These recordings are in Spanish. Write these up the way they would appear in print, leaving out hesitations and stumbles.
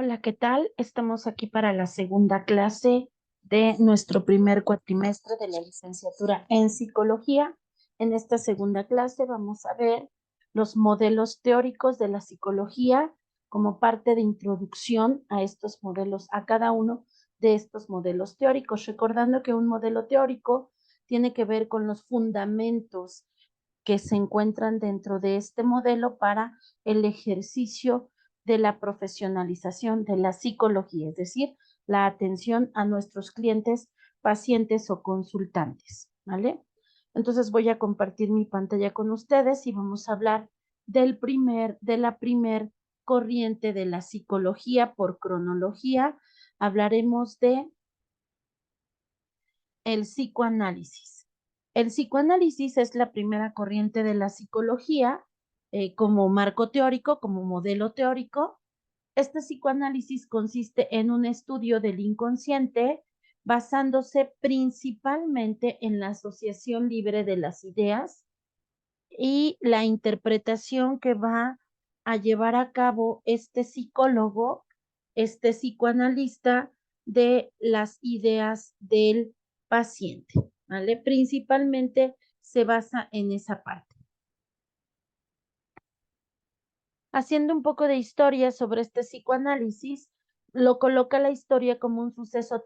Hola, ¿qué tal? Estamos aquí para la segunda clase de nuestro primer cuatrimestre de la licenciatura en psicología. En esta segunda clase vamos a ver los modelos teóricos de la psicología como parte de introducción a estos modelos, a cada uno de estos modelos teóricos, recordando que un modelo teórico tiene que ver con los fundamentos que se encuentran dentro de este modelo para el ejercicio de la profesionalización de la psicología, es decir, la atención a nuestros clientes, pacientes o consultantes, ¿vale? Entonces voy a compartir mi pantalla con ustedes y vamos a hablar de la primer corriente de la psicología por cronología. Hablaremos de el psicoanálisis. El psicoanálisis es la primera corriente de la psicología como marco teórico, como modelo teórico. Este psicoanálisis consiste en un estudio del inconsciente basándose principalmente en la asociación libre de las ideas y la interpretación que va a llevar a cabo este psicólogo, este psicoanalista de las ideas del paciente, ¿vale? Principalmente se basa en esa parte. Haciendo un poco de historia sobre este psicoanálisis, lo coloca la historia como un suceso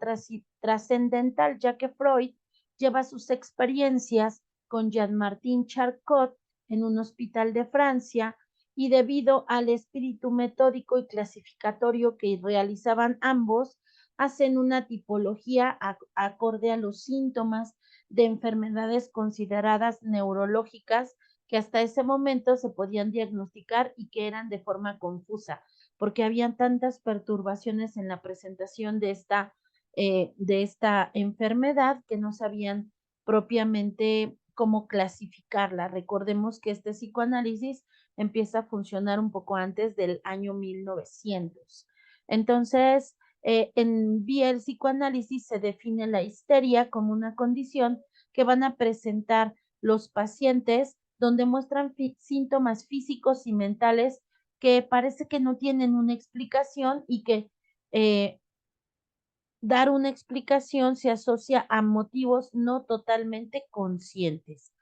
trascendental, ya que Freud lleva sus experiencias con Jean-Martin Charcot en un hospital de Francia y debido al espíritu metódico y clasificatorio que realizaban ambos, hacen una tipología acorde a los síntomas de enfermedades consideradas neurológicas que hasta ese momento se podían diagnosticar y que eran de forma confusa, porque habían tantas perturbaciones en la presentación de esta enfermedad que no sabían propiamente cómo clasificarla. Recordemos que este psicoanálisis empieza a funcionar un poco antes del año 1900. Entonces, vía el psicoanálisis se define la histeria como una condición que van a presentar los pacientes donde muestran síntomas físicos y mentales que parece que no tienen una explicación y que eh, dar una explicación se asocia a motivos no totalmente conscientes.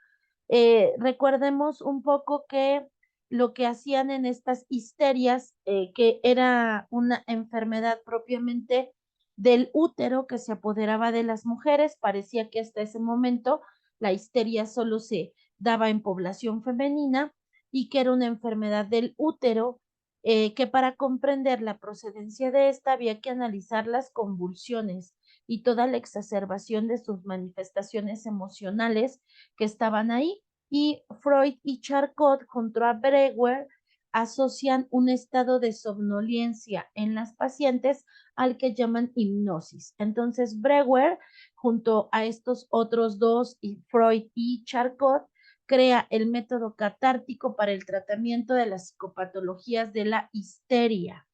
Recordemos un poco que lo que hacían en estas histerias, que era una enfermedad propiamente del útero que se apoderaba de las mujeres, parecía que hasta ese momento la histeria solo se daba en población femenina y que era una enfermedad del útero, que para comprender la procedencia de esta había que analizar las convulsiones y toda la exacerbación de sus manifestaciones emocionales que estaban ahí, y Freud y Charcot junto a Brewer asocian un estado de somnolencia en las pacientes al que llaman hipnosis. Entonces Brewer junto a estos otros dos, y Freud y Charcot, crea el método catártico para el tratamiento de las psicopatologías de la histeria.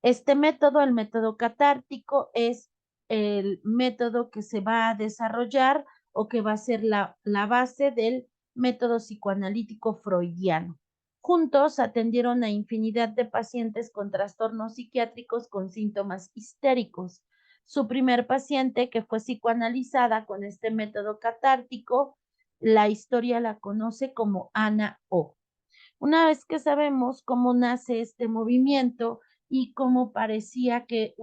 Este método, el método catártico, es el método que se va a desarrollar o que va a ser la base del método psicoanalítico freudiano. Juntos atendieron a infinidad de pacientes con trastornos psiquiátricos con síntomas histéricos. Su primer paciente, que fue psicoanalizada con este método catártico, la historia la conoce como Ana O. Una vez que sabemos cómo nace este movimiento y cómo parecía que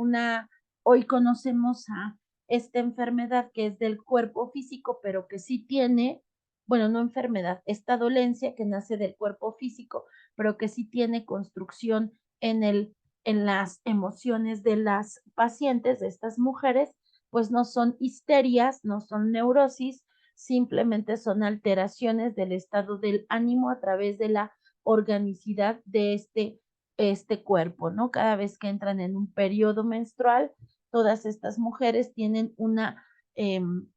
hoy conocemos a esta enfermedad que es del cuerpo físico, pero que sí tiene, bueno, no enfermedad, esta dolencia que nace del cuerpo físico, pero que sí tiene construcción en las emociones de las pacientes, de estas mujeres, pues no son histerias, no son neurosis, simplemente son alteraciones del estado del ánimo a través de la organicidad de este cuerpo, ¿no? Cada vez que entran en un periodo menstrual, todas estas mujeres tienen una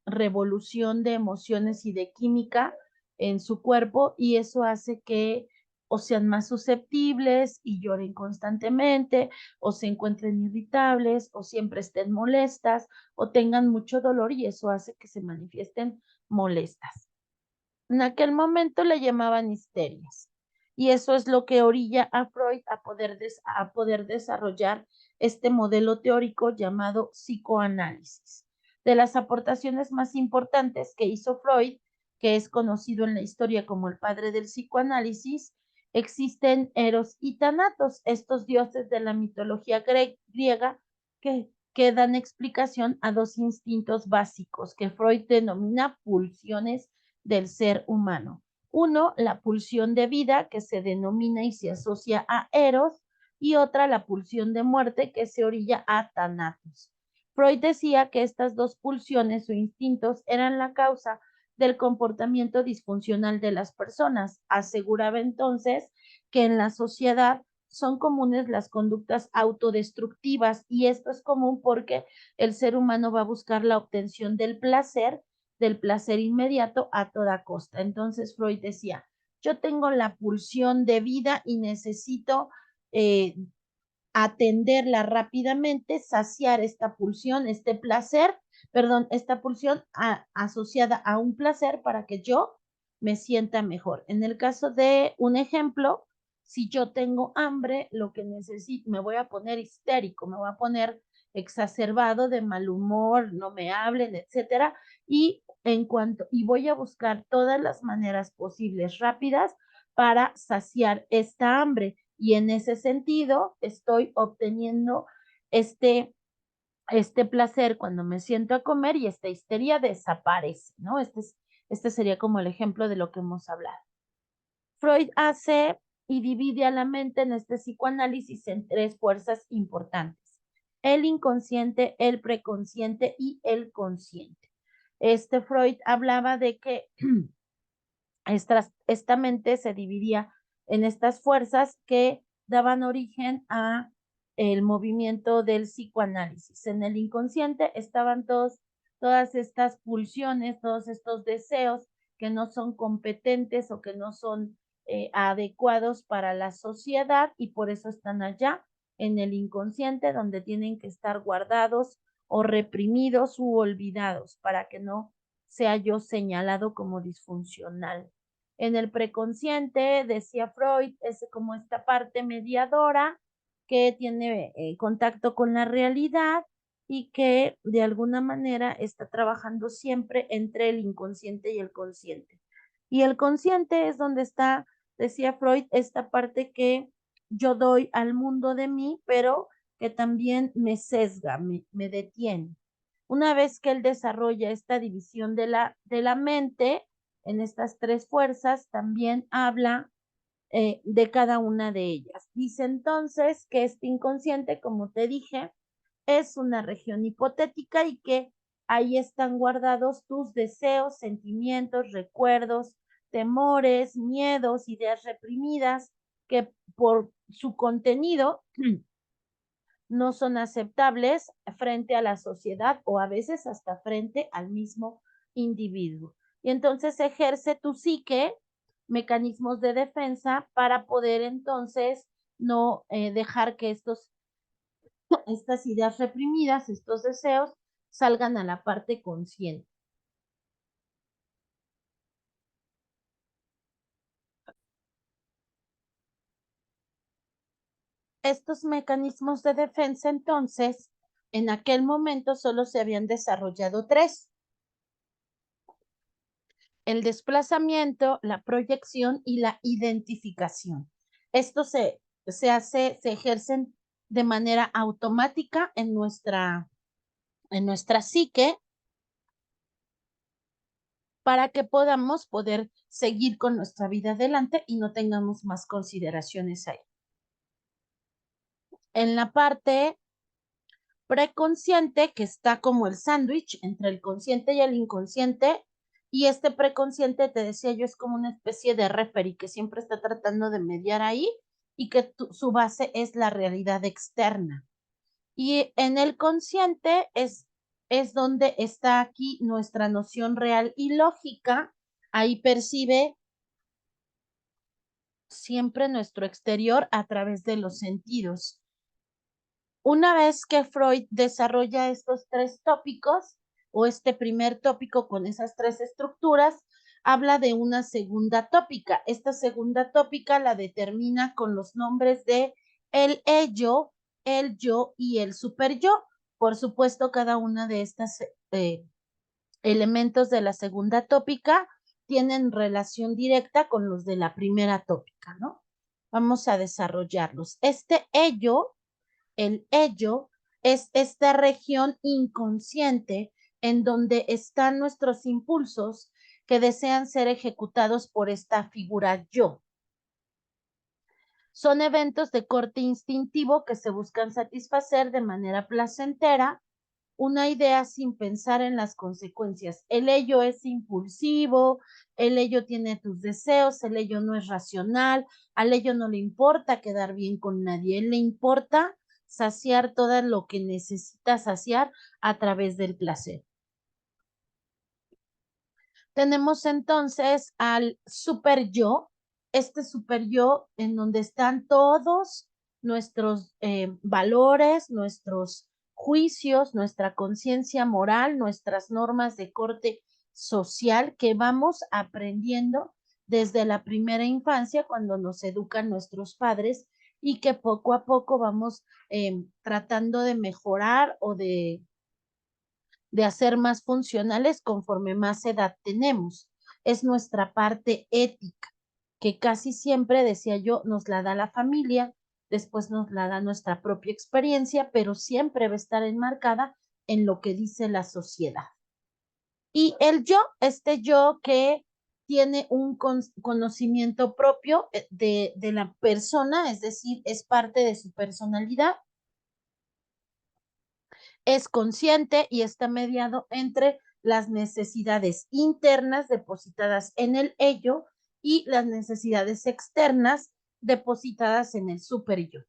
revolución de emociones y de química en su cuerpo y eso hace que o sean más susceptibles y lloren constantemente, o se encuentren irritables, o siempre estén molestas, o tengan mucho dolor y eso hace que se manifiesten molestas. En aquel momento le llamaban histerias. Y eso es lo que orilla a Freud a poder desarrollar este modelo teórico llamado psicoanálisis. De las aportaciones más importantes que hizo Freud, que es conocido en la historia como el padre del psicoanálisis, existen Eros y Thanatos, estos dioses de la mitología griega que dan explicación a dos instintos básicos que Freud denomina pulsiones del ser humano. Uno, la pulsión de vida, que se denomina y se asocia a Eros, y otra, la pulsión de muerte, que se orilla a Thanatos. Freud decía que estas dos pulsiones o instintos eran la causa del comportamiento disfuncional de las personas. Aseguraba entonces que en la sociedad son comunes las conductas autodestructivas y esto es común porque el ser humano va a buscar la obtención del placer inmediato a toda costa. Entonces Freud decía, yo tengo la pulsión de vida y necesito atenderla rápidamente, saciar esta pulsión, esta pulsión asociada a un placer para que yo me sienta mejor. En el caso de un ejemplo, si yo tengo hambre, lo que necesito, me voy a poner histérico, me voy a poner exacerbado, de mal humor, no me hablen, etcétera, y voy a buscar todas las maneras posibles rápidas para saciar esta hambre y en ese sentido estoy obteniendo este, este placer cuando me siento a comer y esta histeria desaparece, ¿no? Este sería como el ejemplo de lo que hemos hablado. Freud hace y divide a la mente en este psicoanálisis en tres fuerzas importantes: el inconsciente, el preconsciente y el consciente. Freud hablaba de que esta mente se dividía en estas fuerzas que daban origen a el movimiento del psicoanálisis. En el inconsciente estaban todas estas pulsiones, todos estos deseos que no son competentes o que no son adecuados para la sociedad y por eso están allá en el inconsciente donde tienen que estar guardados o reprimidos u olvidados para que no sea yo señalado como disfuncional. En el preconsciente, decía Freud, es como esta parte mediadora que tiene contacto con la realidad y que de alguna manera está trabajando siempre entre el inconsciente y el consciente. Y el consciente es donde está, decía Freud, esta parte que yo doy al mundo de mí, pero que también me sesga, me detiene. Una vez que él desarrolla esta división de la mente, en estas tres fuerzas, también habla de cada una de ellas. Dice entonces que este inconsciente, como te dije, es una región hipotética y que ahí están guardados tus deseos, sentimientos, recuerdos, temores, miedos, ideas reprimidas que por su contenido no son aceptables frente a la sociedad o a veces hasta frente al mismo individuo. Y entonces ejerce tu psique mecanismos de defensa para poder entonces no dejar que estas ideas reprimidas, estos deseos, salgan a la parte consciente. Estos mecanismos de defensa, entonces, en aquel momento solo se habían desarrollado tres: el desplazamiento, la proyección y la identificación. Estos se ejercen de manera automática en nuestra psique para que podamos poder seguir con nuestra vida adelante y no tengamos más consideraciones ahí. En la parte preconsciente, que está como el sándwich entre el consciente y el inconsciente, y este preconsciente, te decía yo, es como una especie de referee que siempre está tratando de mediar ahí y que su base es la realidad externa. Y en el consciente es donde está aquí nuestra noción real y lógica. Ahí percibe siempre nuestro exterior a través de los sentidos. Una vez que Freud desarrolla estos tres tópicos o este primer tópico con esas tres estructuras, habla de una segunda tópica. Esta segunda tópica la determina con los nombres de el ello, el yo y el superyo. Por supuesto, cada una de estas elementos de la segunda tópica tienen relación directa con los de la primera tópica, ¿no? Vamos a desarrollarlos. El ello, es esta región inconsciente en donde están nuestros impulsos que desean ser ejecutados por esta figura yo. Son eventos de corte instintivo que se buscan satisfacer de manera placentera una idea sin pensar en las consecuencias. El ello es impulsivo, el ello tiene tus deseos, el ello no es racional, al ello no le importa quedar bien con nadie, él le importa saciar todo lo que necesita saciar a través del placer. Tenemos entonces al super yo, este super yo en donde están todos nuestros valores, nuestros juicios, nuestra conciencia moral, nuestras normas de corte social que vamos aprendiendo desde la primera infancia cuando nos educan nuestros padres y que poco a poco vamos tratando de mejorar o de hacer más funcionales conforme más edad tenemos. Es nuestra parte ética, que casi siempre, decía yo, nos la da la familia, después nos la da nuestra propia experiencia, pero siempre va a estar enmarcada en lo que dice la sociedad. Y el yo, este yo que tiene un conocimiento propio de la persona, es decir, es parte de su personalidad, es consciente y está mediado entre las necesidades internas depositadas en el ello y las necesidades externas depositadas en el super yo.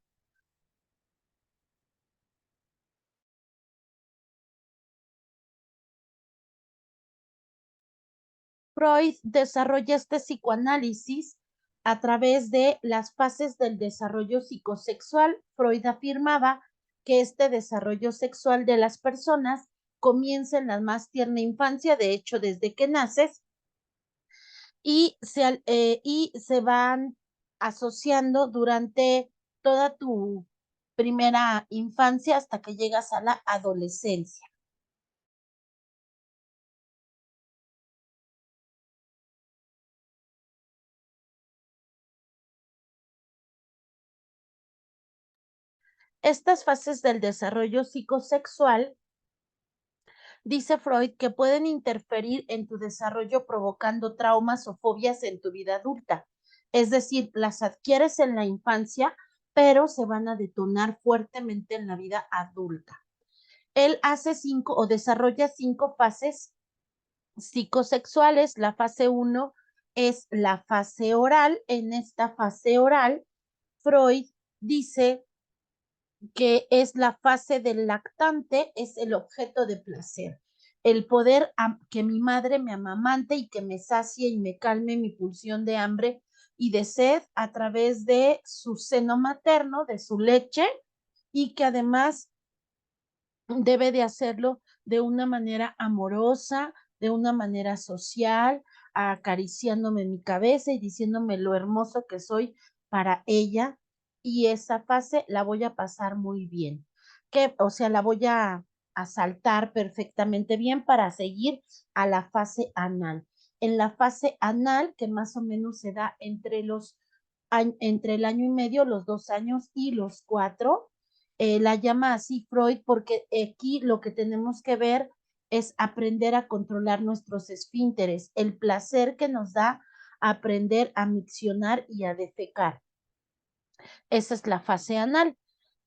Freud desarrolla este psicoanálisis a través de las fases del desarrollo psicosexual. Freud afirmaba que este desarrollo sexual de las personas comienza en la más tierna infancia, de hecho desde que naces, y se van asociando durante toda tu primera infancia hasta que llegas a la adolescencia. Estas fases del desarrollo psicosexual, dice Freud, que pueden interferir en tu desarrollo provocando traumas o fobias en tu vida adulta. Es decir, las adquieres en la infancia, pero se van a detonar fuertemente en la vida adulta. Él hace 5 o desarrolla 5 fases psicosexuales. La fase 1 es la fase oral. En esta fase oral, Freud dice que es la fase del lactante, es el objeto de placer. El poder que mi madre me amamante y que me sacie y me calme mi pulsión de hambre y de sed a través de su seno materno, de su leche, y que además debe de hacerlo de una manera amorosa, de una manera social, acariciándome mi cabeza y diciéndome lo hermoso que soy para ella. Y esa fase la voy a pasar muy bien. O sea, la voy a saltar perfectamente bien para seguir a la fase anal. En la fase anal, que más o menos se da entre el año y medio, los 2 años y los 4, la llama así Freud porque aquí lo que tenemos que ver es aprender a controlar nuestros esfínteres, el placer que nos da aprender a miccionar y a defecar. Esa es la fase anal.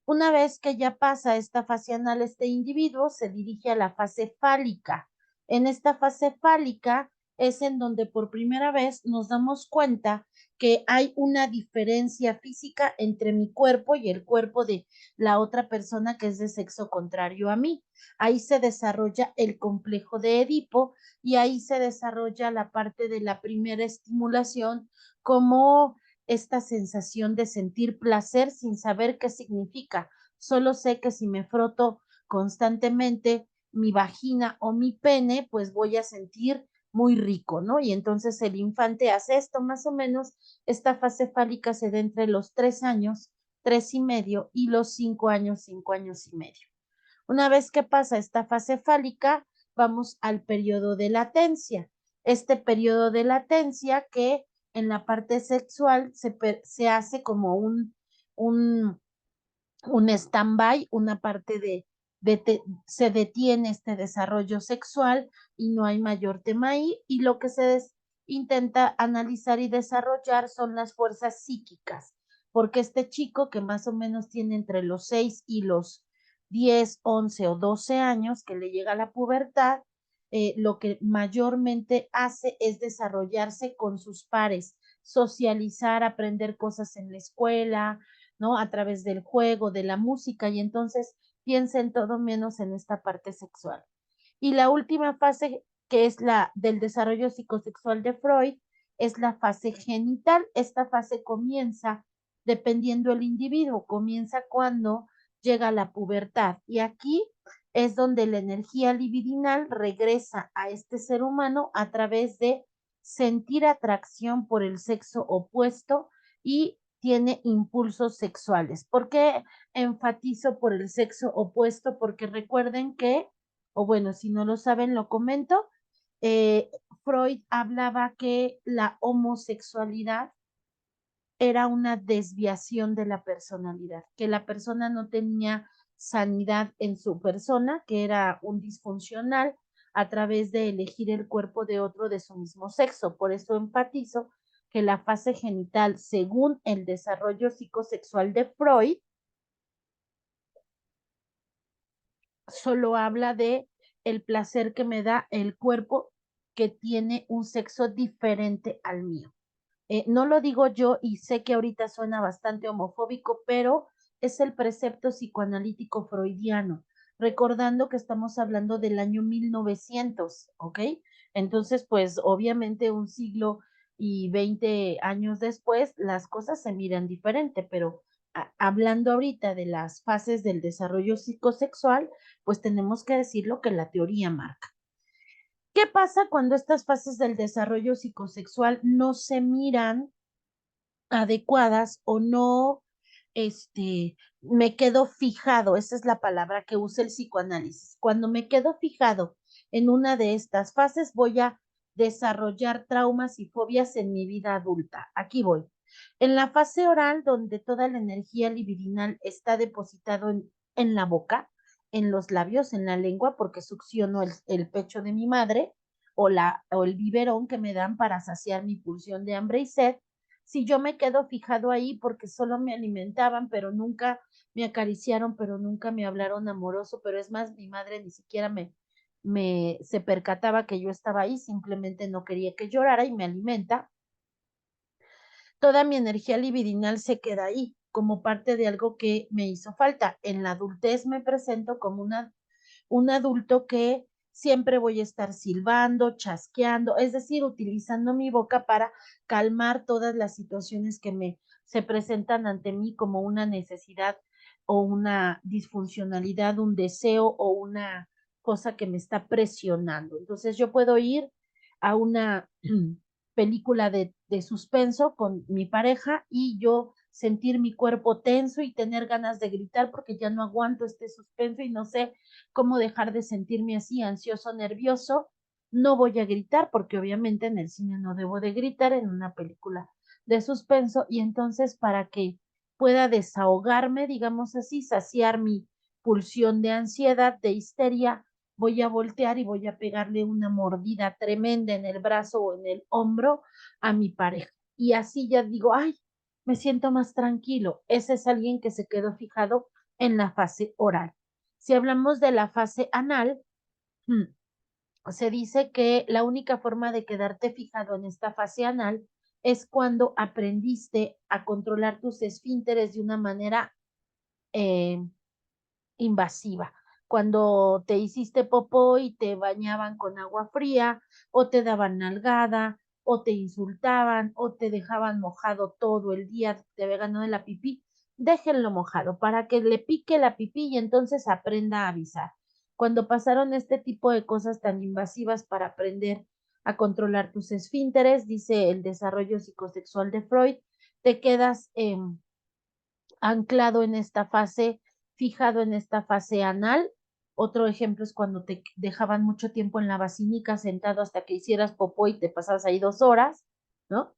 Una vez que ya pasa esta fase anal, este individuo se dirige a la fase fálica. En esta fase fálica es en donde por primera vez nos damos cuenta que hay una diferencia física entre mi cuerpo y el cuerpo de la otra persona que es de sexo contrario a mí. Ahí se desarrolla el complejo de Edipo y ahí se desarrolla la parte de la primera estimulación como esta sensación de sentir placer sin saber qué significa. Solo sé que si me froto constantemente mi vagina o mi pene, pues voy a sentir muy rico, ¿no? Y entonces el infante hace esto, más o menos, esta fase fálica se da entre los 3 años, 3 y medio, y los 5 años, 5 años y medio. Una vez que pasa esta fase fálica, vamos al periodo de latencia. Este periodo de latencia que en la parte sexual se hace como un, un stand-by, una parte se detiene este desarrollo sexual y no hay mayor tema ahí, y lo que se intenta analizar y desarrollar son las fuerzas psíquicas, porque este chico que más o menos tiene entre los 6 y los 10, 11 o 12 años, que le llega a la pubertad, lo que mayormente hace es desarrollarse con sus pares, socializar, aprender cosas en la escuela, ¿no? A través del juego, de la música, y entonces piensa en todo menos en esta parte sexual. Y la última fase, que es la del desarrollo psicosexual de Freud, es la fase genital. Esta fase comienza dependiendo del individuo, comienza cuando llega la pubertad. Y aquí es donde la energía libidinal regresa a este ser humano a través de sentir atracción por el sexo opuesto y tiene impulsos sexuales. ¿Por qué enfatizo por el sexo opuesto? Porque recuerden que, o bueno, si no lo saben, lo comento, eh, Freud hablaba que la homosexualidad era una desviación de la personalidad, que la persona no tenía sanidad en su persona, que era un disfuncional a través de elegir el cuerpo de otro de su mismo sexo. Por eso enfatizo que la fase genital, según el desarrollo psicosexual de Freud, solo habla de el placer que me da el cuerpo que tiene un sexo diferente al mío. No lo digo yo y sé que ahorita suena bastante homofóbico, pero es el precepto psicoanalítico freudiano, recordando que estamos hablando del año 1900, ¿ok? Entonces, pues obviamente un siglo y 20 años después, las cosas se miran diferente, pero hablando ahorita de las fases del desarrollo psicosexual, pues tenemos que decir lo que la teoría marca. ¿Qué pasa cuando estas fases del desarrollo psicosexual no se miran adecuadas o no, me quedo fijado? Esa es la palabra que usa el psicoanálisis. Cuando me quedo fijado en una de estas fases, voy a desarrollar traumas y fobias en mi vida adulta. Aquí voy. En la fase oral, donde toda la energía libidinal está depositado en la boca, en los labios, en la lengua, porque succiono el pecho de mi madre o el biberón que me dan para saciar mi pulsión de hambre y sed. Si yo me quedo fijado ahí porque solo me alimentaban, pero nunca me acariciaron, pero nunca me hablaron amoroso, pero es más, mi madre ni siquiera se percataba que yo estaba ahí, simplemente no quería que llorara y me alimenta. Toda mi energía libidinal se queda ahí como parte de algo que me hizo falta. En la adultez me presento como un adulto que siempre voy a estar silbando, chasqueando, es decir, utilizando mi boca para calmar todas las situaciones que se presentan ante mí como una necesidad o una disfuncionalidad, un deseo o una cosa que me está presionando. Entonces yo puedo ir a una película de suspenso con mi pareja y yo sentir mi cuerpo tenso y tener ganas de gritar porque ya no aguanto este suspenso y no sé cómo dejar de sentirme así, ansioso, nervioso. No voy a gritar porque obviamente en el cine no debo de gritar en una película de suspenso, y entonces para que pueda desahogarme, digamos así, saciar mi pulsión de ansiedad, de histeria, voy a voltear y voy a pegarle una mordida tremenda en el brazo o en el hombro a mi pareja. Y así ya digo, ay, me siento más tranquilo. Ese es alguien que se quedó fijado en la fase oral. Si hablamos de la fase anal, se dice que la única forma de quedarte fijado en esta fase anal es cuando aprendiste a controlar tus esfínteres de una manera eh, invasiva. Cuando te hiciste popó y te bañaban con agua fría, o te daban nalgada, o te insultaban, o te dejaban mojado todo el día, te ganó de la pipí, déjenlo mojado para que le pique la pipí y entonces aprenda a avisar. Cuando pasaron este tipo de cosas tan invasivas para aprender a controlar tus esfínteres, dice el desarrollo psicosexual de Freud, te quedas anclado en esta fase, fijado en esta fase anal. Otro ejemplo es cuando te dejaban mucho tiempo en la vacinica sentado hasta que hicieras popó y te pasabas ahí 2 horas, ¿no?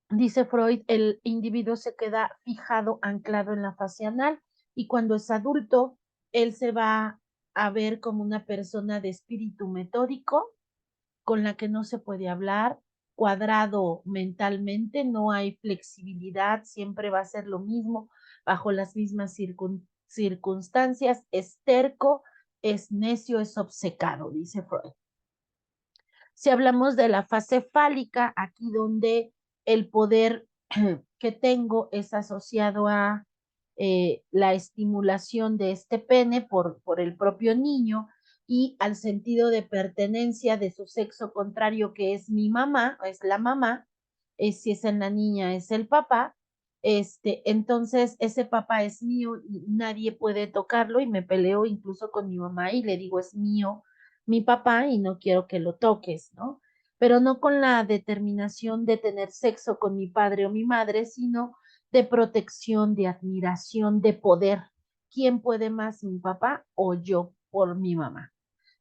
Dice Freud, el individuo se queda fijado, anclado en la fase anal y cuando es adulto, él se va a ver como una persona de espíritu metódico, con la que no se puede hablar, cuadrado mentalmente, no hay flexibilidad, siempre va a ser lo mismo, bajo las mismas circunstancias, es terco, es necio, es obcecado, dice Freud. Si hablamos de la fase fálica, aquí donde el poder que tengo es asociado a la estimulación de este pene por el propio niño y al sentido de pertenencia de su sexo contrario, que es mi mamá, es la mamá, si es en la niña, es el papá. Entonces ese papá es mío y nadie puede tocarlo y me peleo incluso con mi mamá y le digo es mío mi papá y no quiero que lo toques, ¿no? Pero no con la determinación de tener sexo con mi padre o mi madre, sino de protección, de admiración, de poder. ¿Quién puede más, mi papá o yo por mi mamá?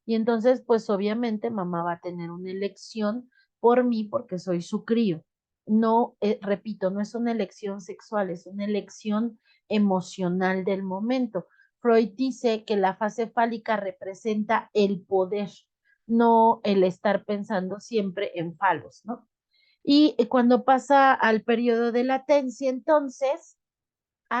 Y entonces, pues obviamente mamá va a tener una elección por mí porque soy su crío. No, repito, no es una elección sexual, es una elección emocional del momento. Freud dice que la fase fálica representa el poder, no el estar pensando siempre en falos, ¿no? Y cuando pasa al periodo de latencia, entonces,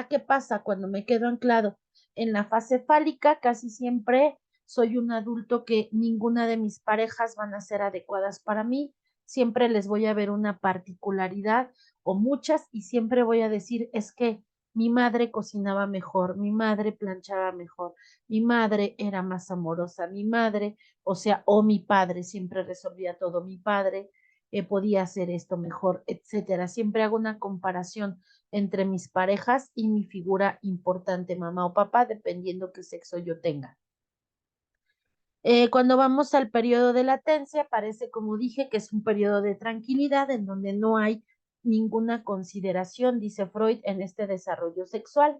¿qué pasa? Cuando me quedo anclado en la fase fálica, casi siempre soy un adulto que ninguna de mis parejas van a ser adecuadas para mí. Siempre les voy a ver una particularidad o muchas y siempre voy a decir, es que mi madre cocinaba mejor, mi madre planchaba mejor, mi madre era más amorosa, mi madre, o sea, o mi padre siempre resolvía todo, mi padre podía hacer esto mejor, etcétera. Siempre hago una comparación entre mis parejas y mi figura importante, mamá o papá, dependiendo qué sexo yo tenga. Cuando vamos al periodo de latencia, parece, como dije, que es un periodo de tranquilidad en donde no hay ninguna consideración, dice Freud, en este desarrollo sexual.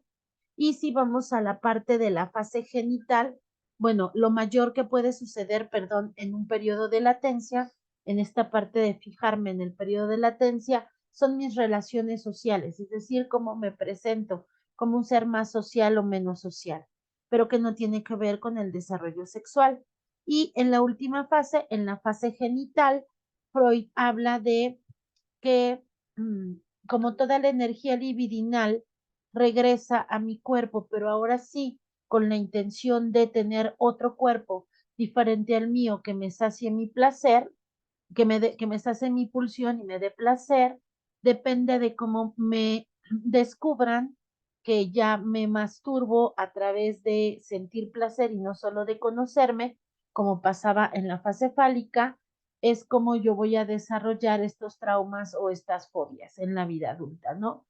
Y si vamos a la parte de la fase genital, bueno, lo mayor que puede suceder, perdón, en un periodo de latencia, en esta parte de fijarme en el periodo de latencia, son mis relaciones sociales, es decir, cómo me presento como un ser más social o menos social, pero que no tiene que ver con el desarrollo sexual. Y en la última fase, en la fase genital, Freud habla de que mm, como toda la energía libidinal regresa a mi cuerpo, pero ahora sí con la intención de tener otro cuerpo diferente al mío que me sacie mi placer, que me sacie mi pulsión y me dé placer, depende de cómo me descubran que ya me masturbo a través de sentir placer y no solo de conocerme, como pasaba en la fase fálica, es como yo voy a desarrollar estos traumas o estas fobias en la vida adulta, ¿no?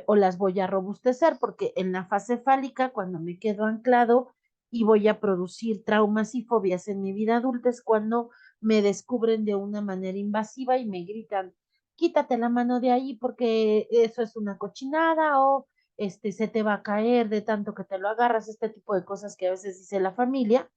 O las voy a robustecer porque en la fase fálica, cuando me quedo anclado y voy a producir traumas y fobias en mi vida adulta, es cuando me descubren de una manera invasiva y me gritan, quítate la mano de ahí porque eso es una cochinada o se te va a caer de tanto que te lo agarras, este tipo de cosas que a veces dice la familia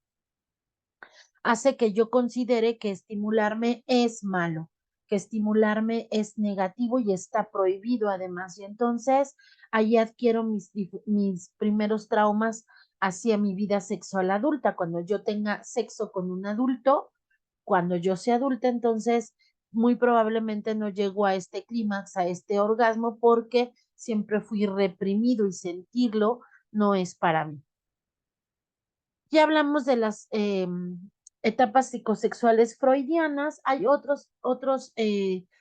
hace que yo considere que estimularme es malo, que estimularme es negativo y está prohibido además. Y entonces ahí adquiero mis primeros traumas hacia mi vida sexual adulta. Cuando yo tenga sexo con un adulto, cuando yo sea adulta, entonces muy probablemente no llego a este clímax, a este orgasmo, porque siempre fui reprimido y sentirlo no es para mí. Ya hablamos de las etapas psicosexuales freudianas. Hay otros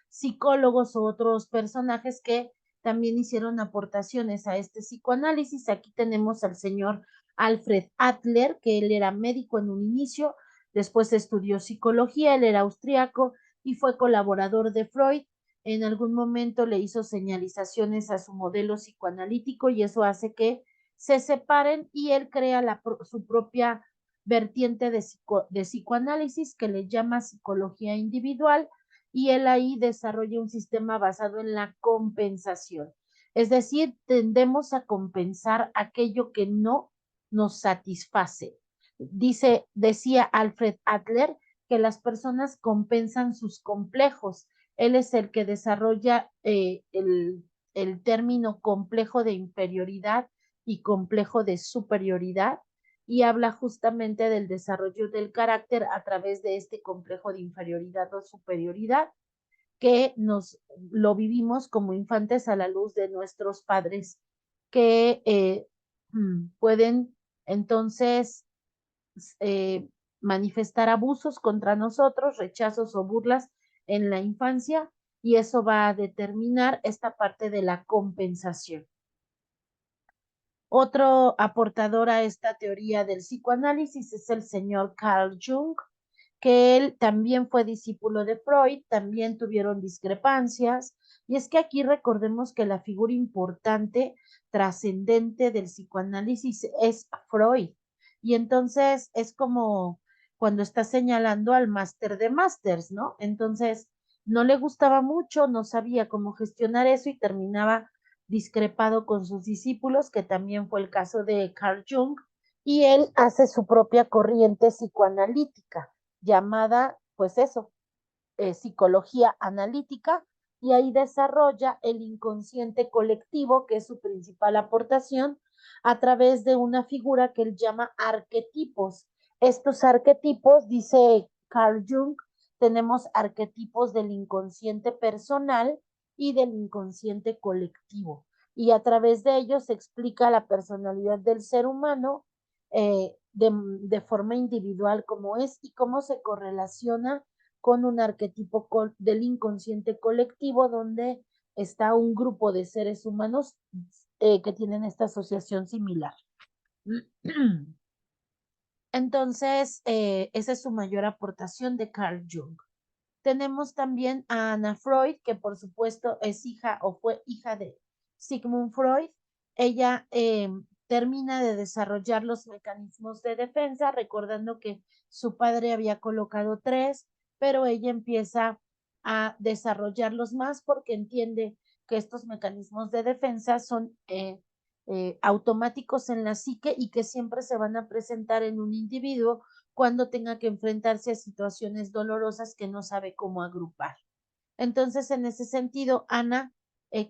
psicólogos o otros personajes que también hicieron aportaciones a este psicoanálisis. Aquí tenemos al señor Alfred Adler, que él era médico en un inicio, después estudió psicología, él era austriaco y fue colaborador de Freud. En algún momento le hizo señalizaciones a su modelo psicoanalítico y eso hace que se separen y él crea su propia vertiente de psicoanálisis que le llama psicología individual, y él ahí desarrolla un sistema basado en la compensación. Es decir, tendemos a compensar aquello que no nos satisface. Decía Alfred Adler que las personas compensan sus complejos. Él es el que desarrolla el término complejo de inferioridad y complejo de superioridad, y habla justamente del desarrollo del carácter a través de este complejo de inferioridad o superioridad que nos lo vivimos como infantes a la luz de nuestros padres, que pueden entonces eh, manifestar abusos contra nosotros, rechazos o burlas en la infancia, y eso va a determinar esta parte de la compensación. Otro aportador a esta teoría del psicoanálisis es el señor Carl Jung, que él también fue discípulo de Freud, también tuvieron discrepancias, y es que aquí recordemos que la figura importante, trascendente del psicoanálisis es Freud, y entonces es como cuando está señalando al máster de másters, ¿no? Entonces no le gustaba mucho, no sabía cómo gestionar eso y terminaba discrepado con sus discípulos, que también fue el caso de Carl Jung, y él hace su propia corriente psicoanalítica llamada, pues eso, psicología analítica, y ahí desarrolla el inconsciente colectivo, que es su principal aportación, a través de una figura que él llama arquetipos. Estos arquetipos, dice Carl Jung, tenemos arquetipos del inconsciente personal y del inconsciente colectivo. Y a través de ellos se explica la personalidad del ser humano de forma individual como es y cómo se correlaciona con un arquetipo del inconsciente colectivo donde está un grupo de seres humanos que tienen esta asociación similar. Entonces, esa es su mayor aportación de Carl Jung. Tenemos también a Anna Freud, que por supuesto es hija o fue hija de Sigmund Freud. Ella termina de desarrollar los mecanismos de defensa, recordando que su padre había colocado 3, pero ella empieza a desarrollarlos más porque entiende que estos mecanismos de defensa son automáticos en la psique y que siempre se van a presentar en un individuo cuando tenga que enfrentarse a situaciones dolorosas que no sabe cómo agrupar. Entonces, en ese sentido, Ana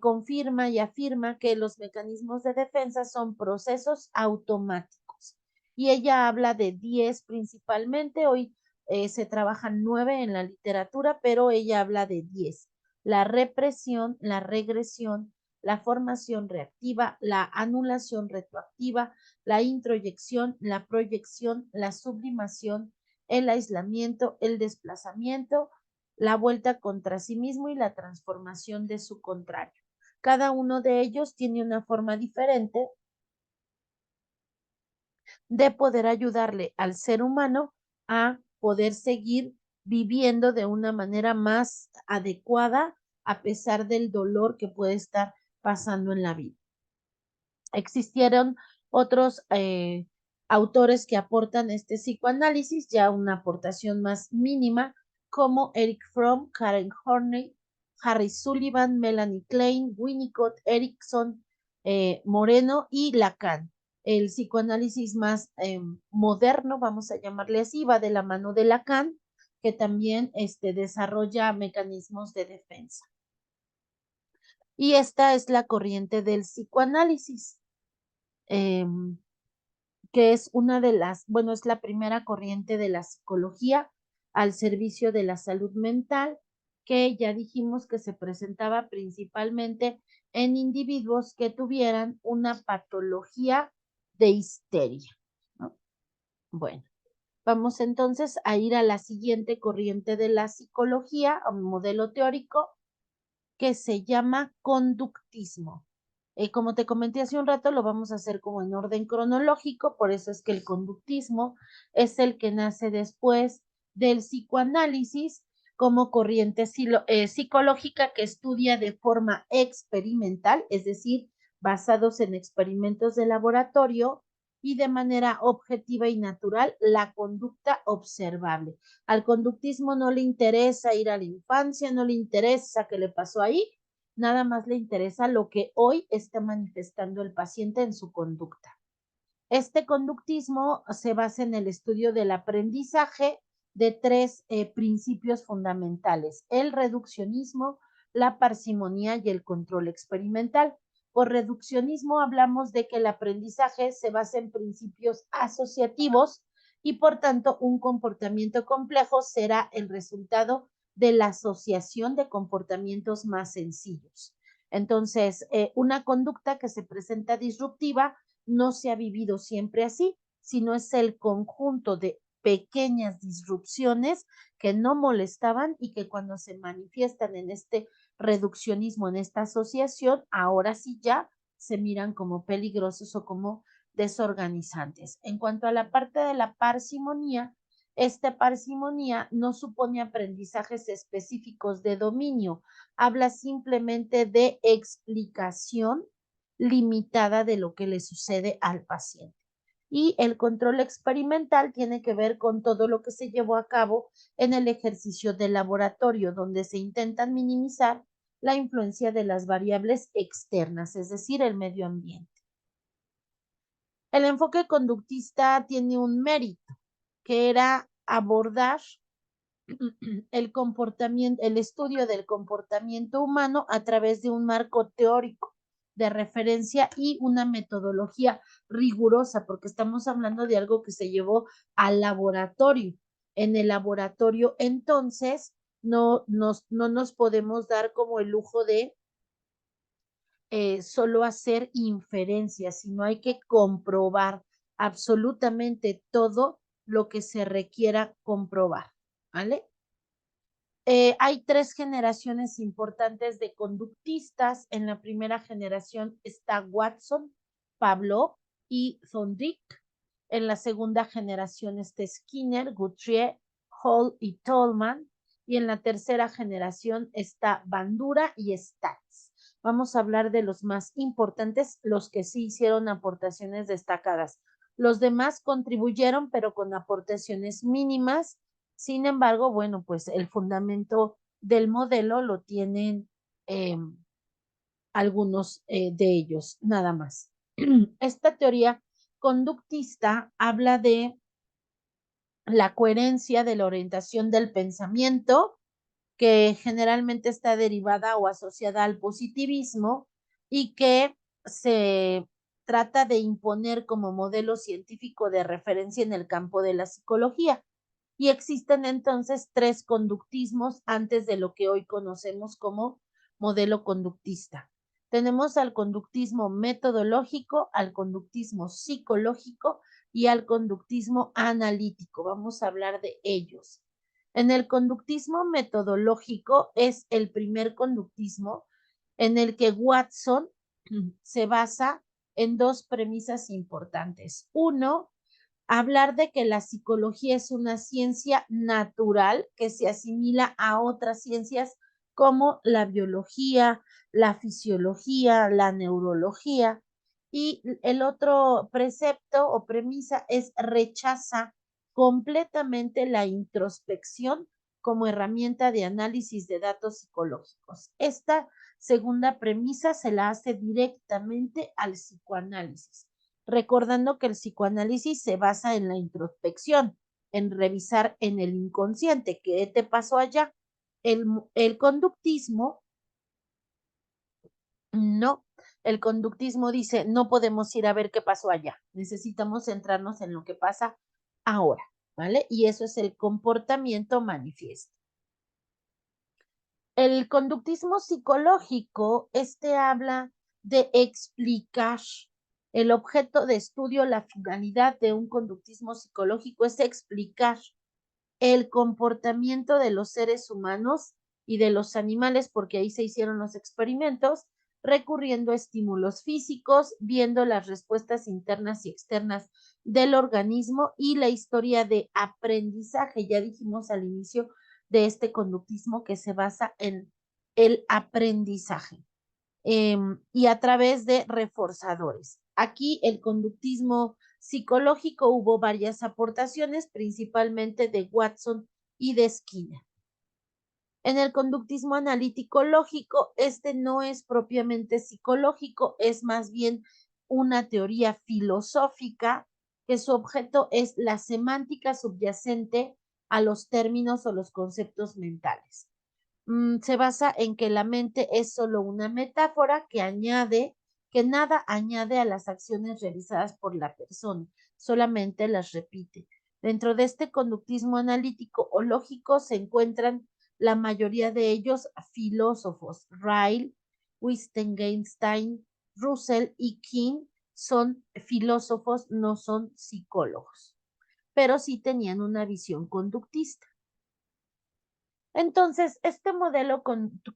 confirma y afirma que los mecanismos de defensa son procesos automáticos. Y ella habla de 10 principalmente. Hoy se trabajan 9 en la literatura, pero ella habla de 10. La represión, la regresión, la formación reactiva, la anulación retroactiva, la introyección, la proyección, la sublimación, el aislamiento, el desplazamiento, la vuelta contra sí mismo y la transformación de su contrario. Cada uno de ellos tiene una forma diferente de poder ayudarle al ser humano a poder seguir viviendo de una manera más adecuada a pesar del dolor que puede estar pasando en la vida. Existieron otros autores que aportan este psicoanálisis, ya una aportación más mínima, como Eric Fromm, Karen Horney, Harry Sullivan, Melanie Klein, Winnicott, Erickson, Moreno y Lacan. El psicoanálisis más moderno, vamos a llamarle así, va de la mano de Lacan, que también desarrolla mecanismos de defensa. Y esta es la corriente del psicoanálisis. Que es una de las, bueno, es la primera corriente de la psicología al servicio de la salud mental, que ya dijimos que se presentaba principalmente en individuos que tuvieran una patología de histeria, ¿no? Bueno, vamos entonces a ir a la siguiente corriente de la psicología, a un modelo teórico que se llama conductismo. Como te comenté hace un rato, lo vamos a hacer como en orden cronológico, por eso es que el conductismo es el que nace después del psicoanálisis como corriente psicológica que estudia de forma experimental, es decir, basados en experimentos de laboratorio y de manera objetiva y natural la conducta observable. Al conductismo no le interesa ir a la infancia, no le interesa qué le pasó ahí, nada más le interesa lo que hoy está manifestando el paciente en su conducta. Este conductismo se basa en el estudio del aprendizaje de tres principios fundamentales: el reduccionismo, la parsimonía y el control experimental. Por reduccionismo hablamos de que el aprendizaje se basa en principios asociativos y por tanto un comportamiento complejo será el resultado de la asociación de comportamientos más sencillos. Entonces, una conducta que se presenta disruptiva no se ha vivido siempre así, sino es el conjunto de pequeñas disrupciones que no molestaban y que cuando se manifiestan en este reduccionismo, en esta asociación, ahora sí ya se miran como peligrosos o como desorganizantes. En cuanto a la parte de la parsimonía, esta parsimonía no supone aprendizajes específicos de dominio, habla simplemente de explicación limitada de lo que le sucede al paciente. Y el control experimental tiene que ver con todo lo que se llevó a cabo en el ejercicio de laboratorio, donde se intentan minimizar la influencia de las variables externas, es decir, el medio ambiente. El enfoque conductista tiene un mérito, que era abordar el comportamiento, el estudio del comportamiento humano a través de un marco teórico de referencia y una metodología rigurosa, porque estamos hablando de algo que se llevó al laboratorio. En el laboratorio, entonces, no nos podemos dar como el lujo de solo hacer inferencias, sino hay que comprobar absolutamente todo lo que se requiera comprobar, ¿vale? Hay tres generaciones importantes de conductistas. En la primera generación está Watson, Pavlov y Thorndike. En la segunda generación está Skinner, Guthrie, Hall y Tolman. Y en la tercera generación está Bandura y Stats. Vamos a hablar de los más importantes, los que sí hicieron aportaciones destacadas. Los demás contribuyeron, pero con aportaciones mínimas. Sin embargo, bueno, pues el fundamento del modelo lo tienen algunos de ellos, nada más. Esta teoría conductista habla de la coherencia de la orientación del pensamiento, que generalmente está derivada o asociada al positivismo y que se trata de imponer como modelo científico de referencia en el campo de la psicología. Y existen entonces tres conductismos antes de lo que hoy conocemos como modelo conductista. Tenemos al conductismo metodológico, al conductismo psicológico y al conductismo analítico. Vamos a hablar de ellos. En el conductismo metodológico es el primer conductismo en el que Watson se basa en dos premisas importantes. Uno, hablar de que la psicología es una ciencia natural que se asimila a otras ciencias como la biología, la fisiología, la neurología. Y el otro precepto o premisa es rechaza completamente la introspección como herramienta de análisis de datos psicológicos. Esta segunda premisa se la hace directamente al psicoanálisis, recordando que el psicoanálisis se basa en la introspección, en revisar en el inconsciente qué te pasó allá. El conductismo, no, el conductismo dice, no podemos ir a ver qué pasó allá, necesitamos centrarnos en lo que pasa ahora, ¿vale? Y eso es el comportamiento manifiesto. El conductismo psicológico, habla de explicar el objeto de estudio, la finalidad de un conductismo psicológico es explicar el comportamiento de los seres humanos y de los animales, porque ahí se hicieron los experimentos, recurriendo a estímulos físicos, viendo las respuestas internas y externas del organismo y la historia de aprendizaje. Ya dijimos al inicio de este conductismo que se basa en el aprendizaje. y a través de reforzadores. Aquí el conductismo psicológico hubo varias aportaciones, principalmente de Watson y de Skinner. En el conductismo analítico lógico, este no es propiamente psicológico, es más bien una teoría filosófica que su objeto es la semántica subyacente a los términos o los conceptos mentales. Se basa en que la mente es solo una metáfora que nada añade a las acciones realizadas por la persona, solamente las repite. Dentro de este conductismo analítico o lógico se encuentran la mayoría de ellos filósofos. Ryle, Wittgenstein, Russell y King son filósofos, no son psicólogos, pero sí tenían una visión conductista. Entonces, este modelo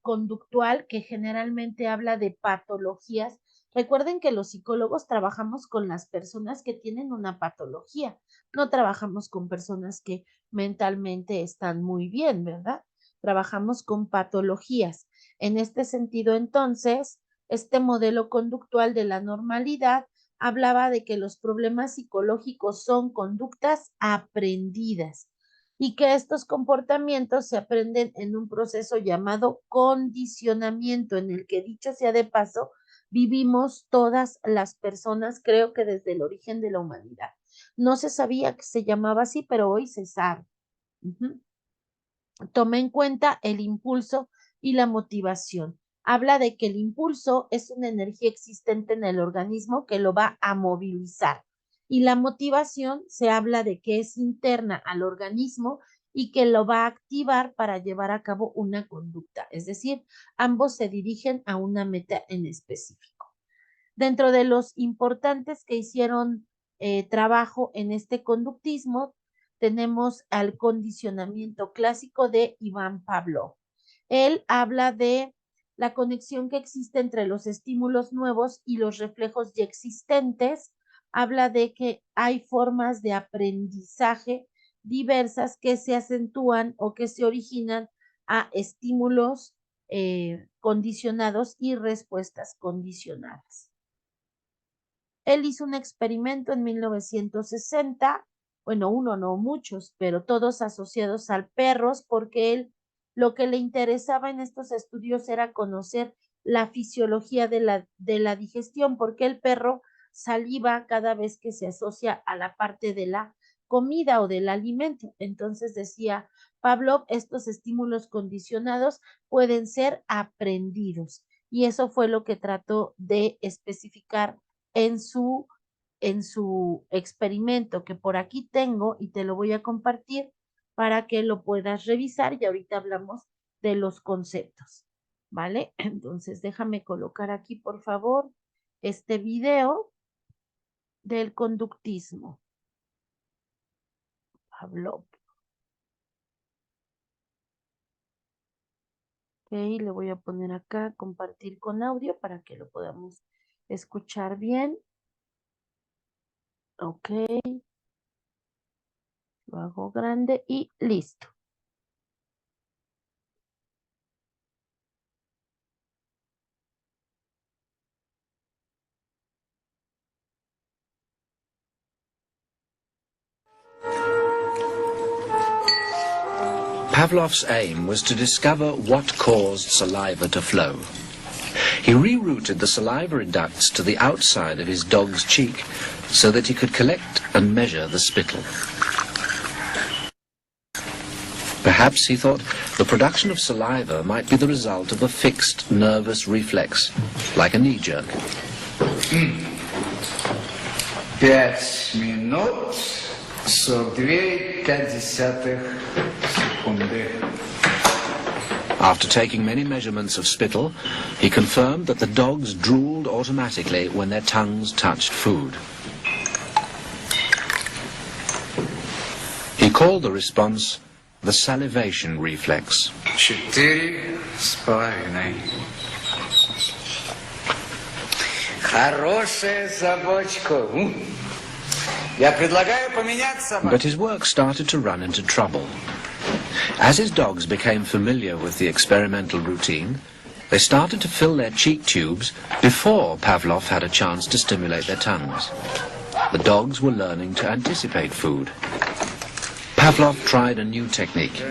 conductual que generalmente habla de patologías, recuerden que los psicólogos trabajamos con las personas que tienen una patología, no trabajamos con personas que mentalmente están muy bien, ¿verdad? Trabajamos con patologías. En este sentido, entonces, este modelo conductual de la normalidad hablaba de que los problemas psicológicos son conductas aprendidas y que estos comportamientos se aprenden en un proceso llamado condicionamiento, en el que, dicho sea de paso, vivimos todas las personas, creo que desde el origen de la humanidad. No se sabía que se llamaba así, pero hoy se sabe. Toma en cuenta el impulso y la motivación. Habla de que el impulso es una energía existente en el organismo que lo va a movilizar. Y la motivación se habla de que es interna al organismo y que lo va a activar para llevar a cabo una conducta. Es decir, ambos se dirigen a una meta en específico. Dentro de los importantes que hicieron trabajo en este conductismo, tenemos al condicionamiento clásico de Iván Pavlov. Él habla de la conexión que existe entre los estímulos nuevos y los reflejos ya existentes. Habla de que hay formas de aprendizaje diversas que se acentúan o que se originan a estímulos condicionados y respuestas condicionadas. Él hizo un experimento en 1960, bueno, uno no muchos, pero todos asociados a perros, porque él lo que le interesaba en estos estudios era conocer la fisiología de la digestión, porque el perro saliva cada vez que se asocia a la parte de la comida o del alimento. Entonces decía Pavlov, estos estímulos condicionados pueden ser aprendidos. Y eso fue lo que trató de especificar en su experimento, que por aquí tengo y te lo voy a compartir para que lo puedas revisar, y ahorita hablamos de los conceptos, ¿vale? Entonces déjame colocar aquí, por favor, este video del conductismo. Pavlov. Ok, le voy a poner acá, compartir con audio para que lo podamos escuchar bien. Ok. Lo hago grande y listo. Pavlov's aim was to discover what caused saliva to flow. He rerouted the salivary ducts to the outside of his dog's cheek so that he could collect and measure the spittle. Perhaps, he thought, the production of saliva might be the result of a fixed nervous reflex, like a knee jerk. 5 минут 42,5 секунды. After taking many measurements of spittle, he confirmed that the dogs drooled automatically when their tongues touched food. He called the response the salivation reflex. 4,5. Хорошая собачка. Я предлагаю поменять собаку. But his work started to run into trouble. As his dogs became familiar with the experimental routine, They started to fill their cheek tubes before Pavlov had a chance to stimulate their tongues. The dogs were learning to anticipate food. Pavlov tried a new technique.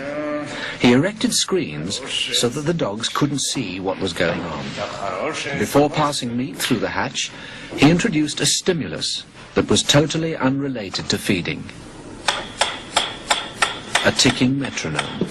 He erected screens so that the dogs couldn't see what was going on. Before passing meat through the hatch, he introduced a stimulus that was totally unrelated to feeding. A ticking metronome.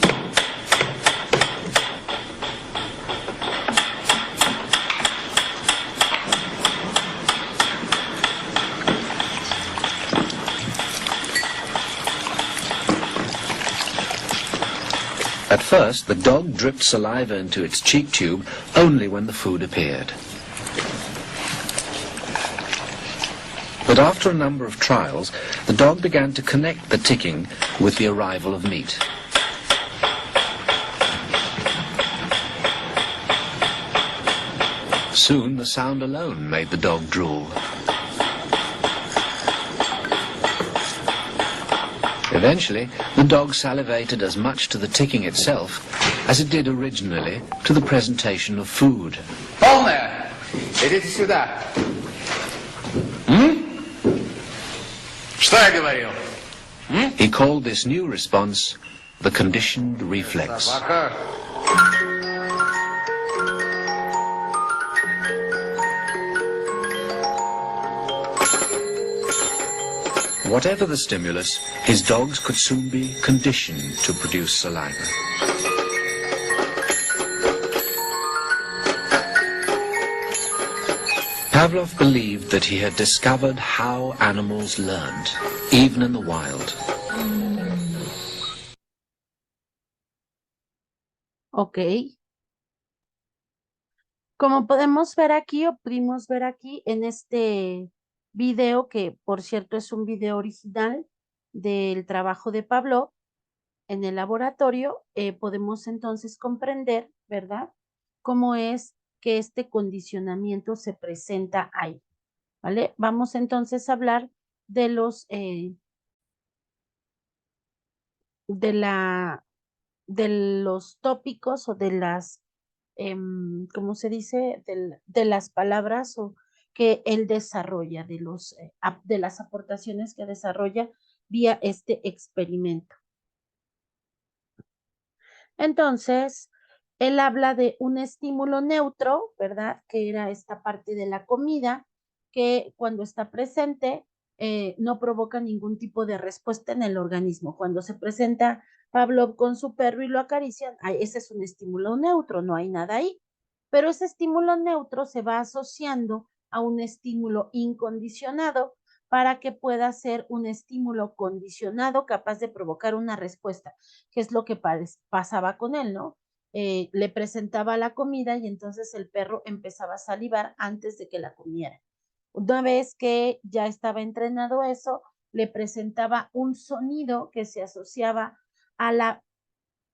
At first, the dog dripped saliva into its cheek tube only when the food appeared. But after a number of trials, the dog began to connect the ticking with the arrival of meat. Soon, the sound alone made the dog drool. Eventually, the dog salivated as much to the ticking itself as it did originally to the presentation of food. Полная! Идите сюда. Что я говорил? He called this new response the conditioned reflex. Собака. Whatever the stimulus, his dogs could soon be conditioned to produce saliva. Pavlov believed that he had discovered how animals learned, even in the wild. Ok. Como podemos ver aquí o pudimos ver aquí en este video, que por cierto es un video original del trabajo de Pavlov en el laboratorio, podemos entonces comprender, ¿verdad?, cómo es que este condicionamiento se presenta ahí, ¿vale? Vamos entonces a hablar de los, de los tópicos o de las, ¿cómo se dice?, de las palabras o que él desarrolla, de las aportaciones que desarrolla vía este experimento. Entonces, él habla de un estímulo neutro, ¿verdad?, que era esta parte de la comida, que cuando está presente no provoca ningún tipo de respuesta en el organismo. Cuando se presenta Pavlov con su perro y lo acarician, ese es un estímulo neutro, no hay nada ahí. Pero ese estímulo neutro se va asociando a un estímulo incondicionado para que pueda ser un estímulo condicionado capaz de provocar una respuesta, que es lo que pasaba con él, ¿no? Le presentaba la comida y entonces el perro empezaba a salivar antes de que la comiera. Una vez que ya estaba entrenado eso, le presentaba un sonido que se asociaba a la,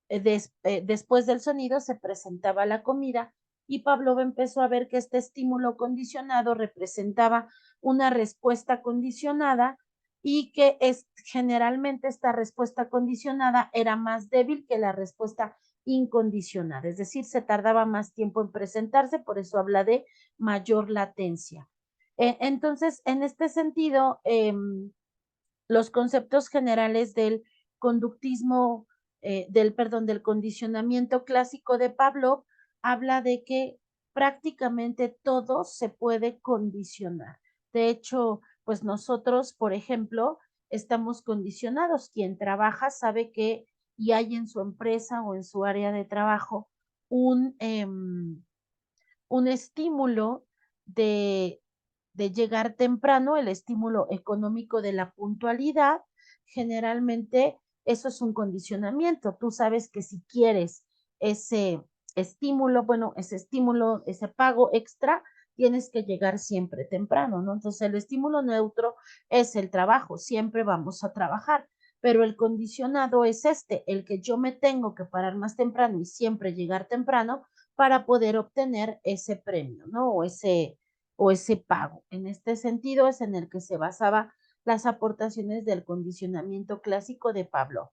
después del sonido se presentaba la comida y Pavlov empezó a ver que este estímulo condicionado representaba una respuesta condicionada y que generalmente esta respuesta condicionada era más débil que la respuesta incondicionada, es decir, se tardaba más tiempo en presentarse, por eso habla de mayor latencia. Entonces, en este sentido, los conceptos generales del conductismo, del condicionamiento clásico de Pavlov, habla de que prácticamente todo se puede condicionar. De hecho, pues nosotros, por ejemplo, estamos condicionados. Quien trabaja sabe que y hay en su empresa o en su área de trabajo un estímulo de llegar temprano, el estímulo económico de la puntualidad. Generalmente eso es un condicionamiento. Tú sabes que si quieres ese estímulo, ese pago extra, tienes que llegar siempre temprano, ¿no? Entonces el estímulo neutro es el trabajo, siempre vamos a trabajar, pero el condicionado es el que yo me tengo que parar más temprano y siempre llegar temprano para poder obtener ese premio, ¿no? O ese pago. En este sentido es en el que se basaba las aportaciones del condicionamiento clásico de Pavlov.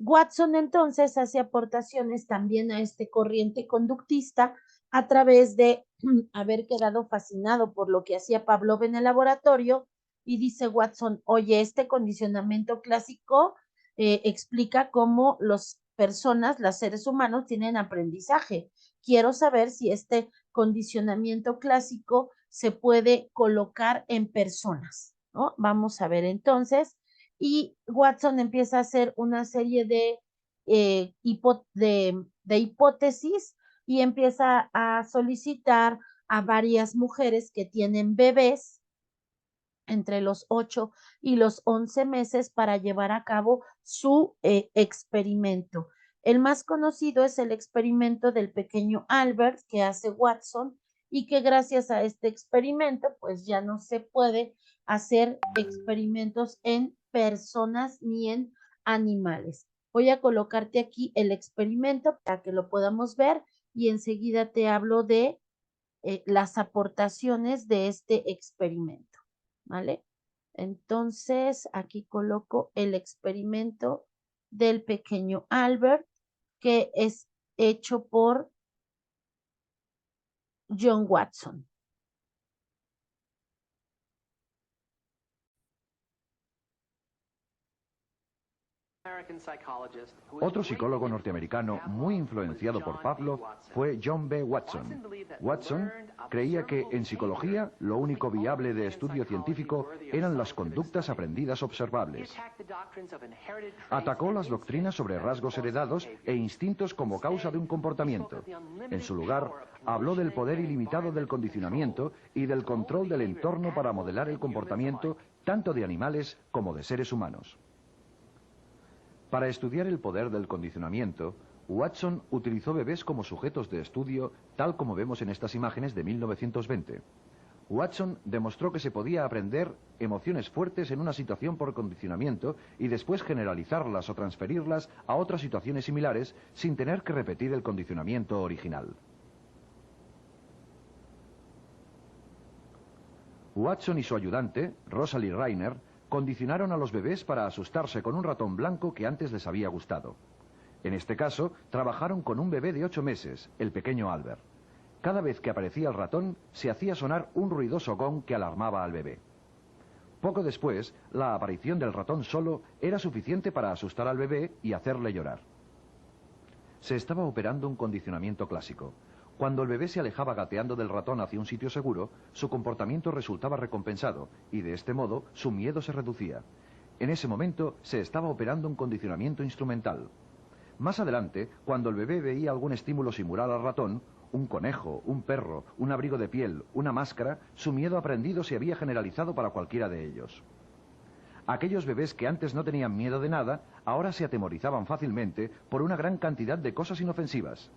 Watson entonces hace aportaciones también a este corriente conductista a través de haber quedado fascinado por lo que hacía Pavlov en el laboratorio, y dice Watson, oye, este condicionamiento clásico explica cómo las personas, los seres humanos, tienen aprendizaje. Quiero saber si este condicionamiento clásico se puede colocar en personas, ¿no? Vamos a ver entonces. Y Watson empieza a hacer una serie de hipótesis y empieza a solicitar a varias mujeres que tienen bebés entre los 8 y los 11 meses para llevar a cabo su experimento. El más conocido es el experimento del pequeño Albert que hace Watson y que gracias a este experimento pues ya no se puede hacer experimentos en personas ni en animales. Voy a colocarte aquí el experimento para que lo podamos ver y enseguida te hablo de las aportaciones de este experimento, ¿vale? Entonces, aquí coloco el experimento del pequeño Albert, que es hecho por John Watson. Otro psicólogo norteamericano muy influenciado por Pavlov fue John B. Watson. Watson creía que en psicología lo único viable de estudio científico eran las conductas aprendidas observables. Atacó las doctrinas sobre rasgos heredados e instintos como causa de un comportamiento. En su lugar, habló del poder ilimitado del condicionamiento y del control del entorno para modelar el comportamiento tanto de animales como de seres humanos. Para estudiar el poder del condicionamiento, Watson utilizó bebés como sujetos de estudio, tal como vemos en estas imágenes de 1920. Watson demostró que se podía aprender emociones fuertes en una situación por condicionamiento y después generalizarlas o transferirlas a otras situaciones similares sin tener que repetir el condicionamiento original. Watson y su ayudante, Rosalie Reiner, condicionaron a los bebés para asustarse con un ratón blanco que antes les había gustado. En este caso, trabajaron con un bebé de 8 meses, el pequeño Albert. Cada vez que aparecía el ratón, se hacía sonar un ruidoso gong que alarmaba al bebé. Poco después, la aparición del ratón solo era suficiente para asustar al bebé y hacerle llorar. Se estaba operando un condicionamiento clásico. Cuando el bebé se alejaba gateando del ratón hacia un sitio seguro, su comportamiento resultaba recompensado y de este modo su miedo se reducía. En ese momento se estaba operando un condicionamiento instrumental. Más adelante, cuando el bebé veía algún estímulo similar al ratón, un conejo, un perro, un abrigo de piel, una máscara, su miedo aprendido se había generalizado para cualquiera de ellos. Aquellos bebés que antes no tenían miedo de nada, ahora se atemorizaban fácilmente por una gran cantidad de cosas inofensivas.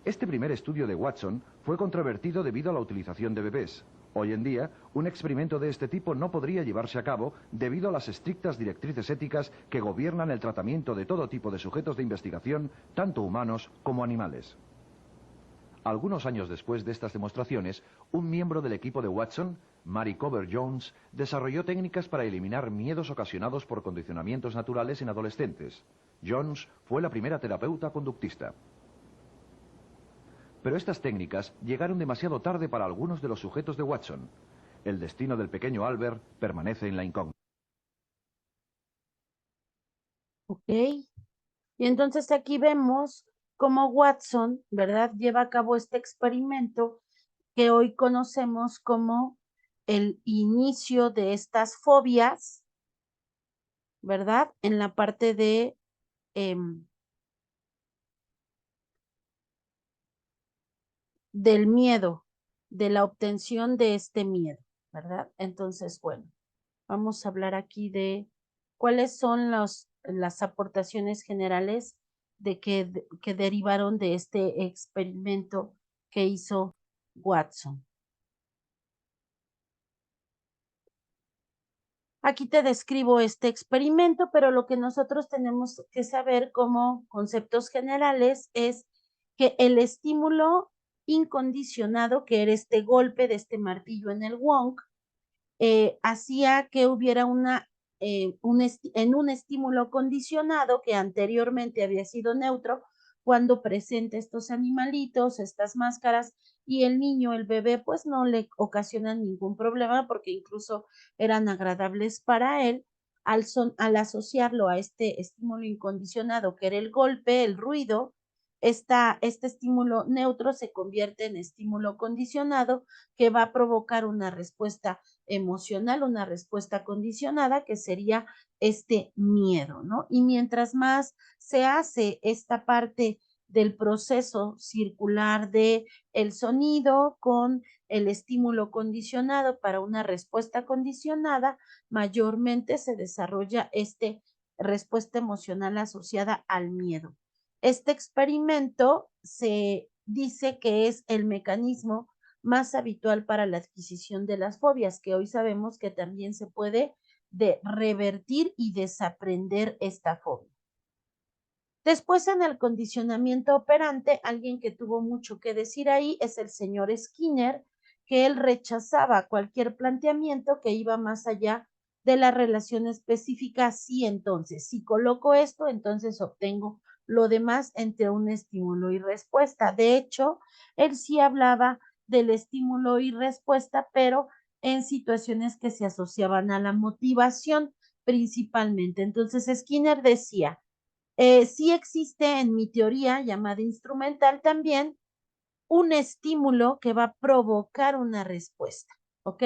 Este primer estudio de Watson fue controvertido debido a la utilización de bebés. Hoy en día, un experimento de este tipo no podría llevarse a cabo debido a las estrictas directrices éticas que gobiernan el tratamiento de todo tipo de sujetos de investigación, tanto humanos como animales. Algunos años después de estas demostraciones, un miembro del equipo de Watson, Mary Cover Jones, desarrolló técnicas para eliminar miedos ocasionados por condicionamientos naturales en adolescentes. Jones fue la primera terapeuta conductista. Pero estas técnicas llegaron demasiado tarde para algunos de los sujetos de Watson. El destino del pequeño Albert permanece en la incógnita. Ok. Y entonces aquí vemos cómo Watson, ¿verdad?, lleva a cabo este experimento que hoy conocemos como el inicio de estas fobias, ¿verdad? En la parte de del miedo, de la obtención de este miedo, ¿verdad? Entonces, bueno, vamos a hablar aquí de cuáles son las aportaciones generales que derivaron de este experimento que hizo Watson. Aquí te describo este experimento, pero lo que nosotros tenemos que saber como conceptos generales es que el estímulo incondicionado, que era este golpe de este martillo en el wong, hacía que hubiera en un estímulo condicionado que anteriormente había sido neutro, cuando presenta estos animalitos, estas máscaras y el niño, el bebé, pues no le ocasiona ningún problema porque incluso eran agradables para él. Al asociarlo a este estímulo incondicionado, que era el golpe, el ruido, este estímulo neutro se convierte en estímulo condicionado que va a provocar una respuesta emocional, una respuesta condicionada que sería este miedo, ¿no? Y mientras más se hace esta parte del proceso circular de el sonido con el estímulo condicionado para una respuesta condicionada, mayormente se desarrolla respuesta emocional asociada al miedo. Este experimento se dice que es el mecanismo más habitual para la adquisición de las fobias, que hoy sabemos que también se puede revertir y desaprender esta fobia. Después, en el condicionamiento operante, alguien que tuvo mucho que decir ahí es el señor Skinner, que él rechazaba cualquier planteamiento que iba más allá de la relación específica. Sí, entonces, si coloco esto, entonces obtengo lo demás entre un estímulo y respuesta. De hecho, él sí hablaba del estímulo y respuesta, pero en situaciones que se asociaban a la motivación principalmente. Entonces, Skinner decía, sí existe en mi teoría llamada instrumental también un estímulo que va a provocar una respuesta, ¿ok?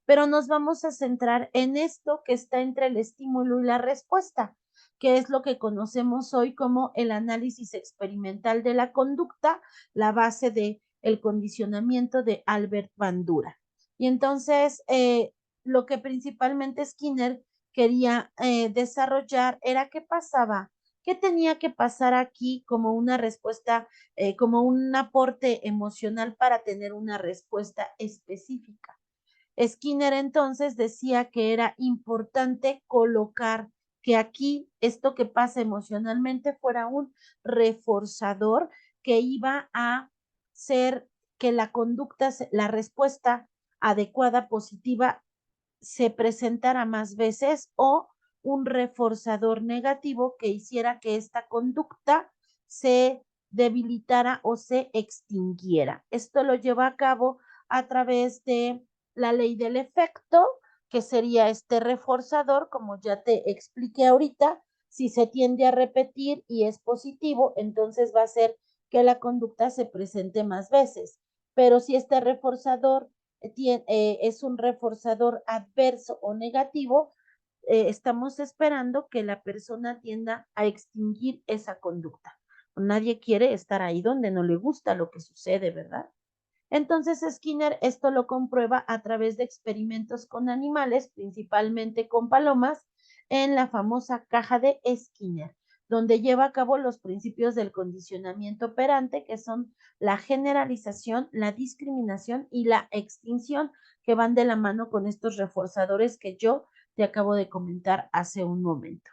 Pero nos vamos a centrar en esto que está entre el estímulo y la respuesta, que es lo que conocemos hoy como el análisis experimental de la conducta, la base de el condicionamiento de Albert Bandura. Y entonces, lo que principalmente Skinner quería desarrollar era qué pasaba, qué tenía que pasar aquí como una respuesta, como un aporte emocional para tener una respuesta específica. Skinner entonces decía que era importante colocar que aquí esto que pasa emocionalmente fuera un reforzador que iba a ser que la conducta, la respuesta adecuada, positiva, se presentara más veces o un reforzador negativo que hiciera que esta conducta se debilitara o se extinguiera. Esto lo lleva a cabo a través de la ley del efecto, que sería este reforzador, como ya te expliqué ahorita. Si se tiende a repetir y es positivo, entonces va a ser que la conducta se presente más veces. Pero si este reforzador es un reforzador adverso o negativo, estamos esperando que la persona tienda a extinguir esa conducta. Nadie quiere estar ahí donde no le gusta lo que sucede, ¿verdad? Entonces Skinner esto lo comprueba a través de experimentos con animales, principalmente con palomas, en la famosa caja de Skinner, donde lleva a cabo los principios del condicionamiento operante, que son la generalización, la discriminación y la extinción, que van de la mano con estos reforzadores que yo te acabo de comentar hace un momento.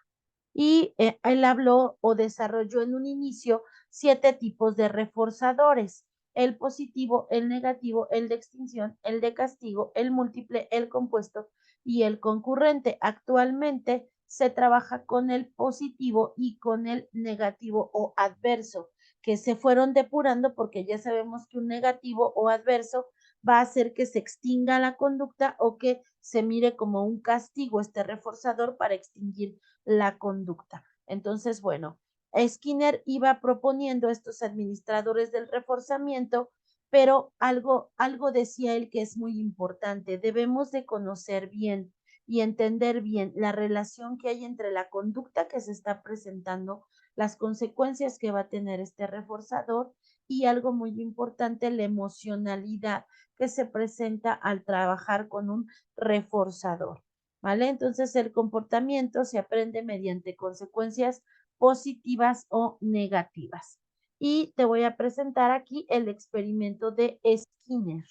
Y él habló o desarrolló en un inicio 7 tipos de reforzadores: el positivo, el negativo, el de extinción, el de castigo, el múltiple, el compuesto y el concurrente. Actualmente se trabaja con el positivo y con el negativo o adverso, que se fueron depurando porque ya sabemos que un negativo o adverso va a hacer que se extinga la conducta o que se mire como un castigo este reforzador para extinguir la conducta. Entonces, bueno, Skinner iba proponiendo estos administradores del reforzamiento, pero algo decía él que es muy importante. Debemos de conocer bien y entender bien la relación que hay entre la conducta que se está presentando, las consecuencias que va a tener este reforzador y algo muy importante, la emocionalidad que se presenta al trabajar con un reforzador. ¿Vale? Entonces el comportamiento se aprende mediante consecuencias positivas o negativas. Y te voy a presentar aquí el experimento de Skinner.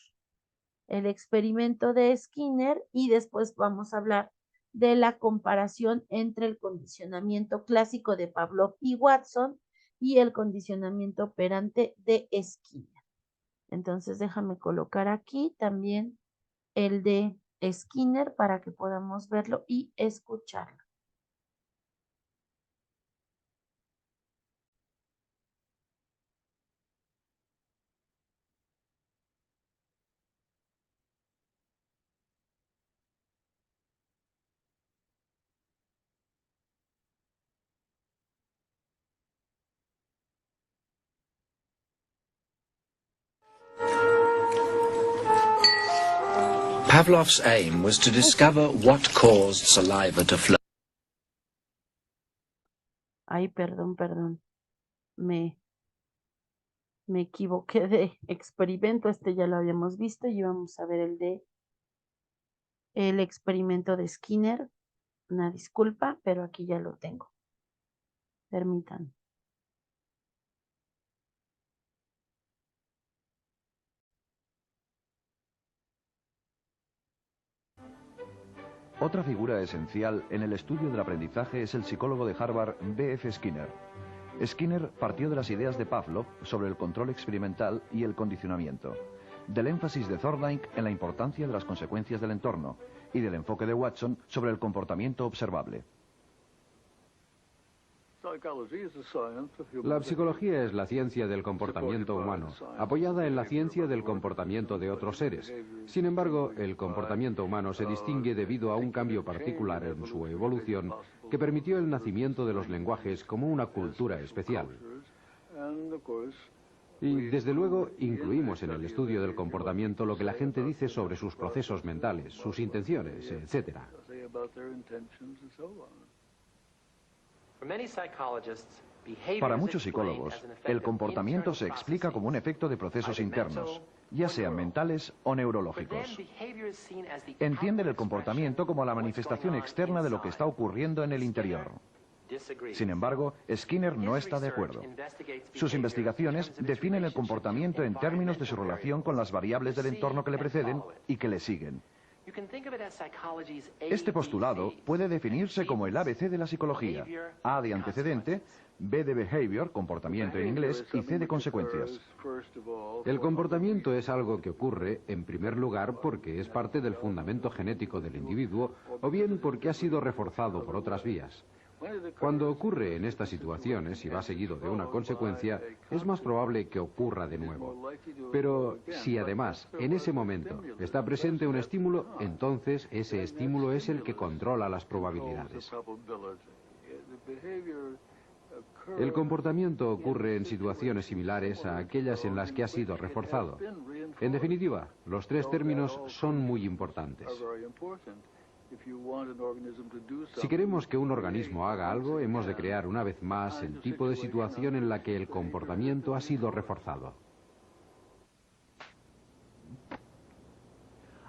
El experimento de Skinner y después vamos a hablar de la comparación entre el condicionamiento clásico de Pavlov y Watson y el condicionamiento operante de Skinner. Entonces déjame colocar aquí también el de Skinner para que podamos verlo y escucharlo. Pavlov's aim was to discover what caused saliva to flow. Ay, perdón. Me equivoqué de experimento. Este ya lo habíamos visto y vamos a ver el experimento de Skinner. Una disculpa, pero aquí ya lo tengo. Permítanme. Otra figura esencial en el estudio del aprendizaje es el psicólogo de Harvard, B.F. Skinner. Skinner partió de las ideas de Pavlov sobre el control experimental y el condicionamiento, del énfasis de Thorndike en la importancia de las consecuencias del entorno y del enfoque de Watson sobre el comportamiento observable. La psicología es la ciencia del comportamiento humano, apoyada en la ciencia del comportamiento de otros seres. Sin embargo, el comportamiento humano se distingue debido a un cambio particular en su evolución que permitió el nacimiento de los lenguajes como una cultura especial. Y desde luego incluimos en el estudio del comportamiento lo que la gente dice sobre sus procesos mentales, sus intenciones, etc. Para muchos psicólogos, el comportamiento se explica como un efecto de procesos internos, ya sean mentales o neurológicos. Entienden el comportamiento como la manifestación externa de lo que está ocurriendo en el interior. Sin embargo, Skinner no está de acuerdo. Sus investigaciones definen el comportamiento en términos de su relación con las variables del entorno que le preceden y que le siguen. Este postulado puede definirse como el ABC de la psicología: A de antecedente, B de behavior, comportamiento en inglés, y C de consecuencias. El comportamiento es algo que ocurre, en primer lugar, porque es parte del fundamento genético del individuo, o bien porque ha sido reforzado por otras vías. Cuando ocurre en estas situaciones y va seguido de una consecuencia, es más probable que ocurra de nuevo. Pero si además, en ese momento, está presente un estímulo, entonces ese estímulo es el que controla las probabilidades. El comportamiento ocurre en situaciones similares a aquellas en las que ha sido reforzado. En definitiva, los tres términos son muy importantes. Si queremos que un organismo haga algo, hemos de crear una vez más el tipo de situación en la que el comportamiento ha sido reforzado.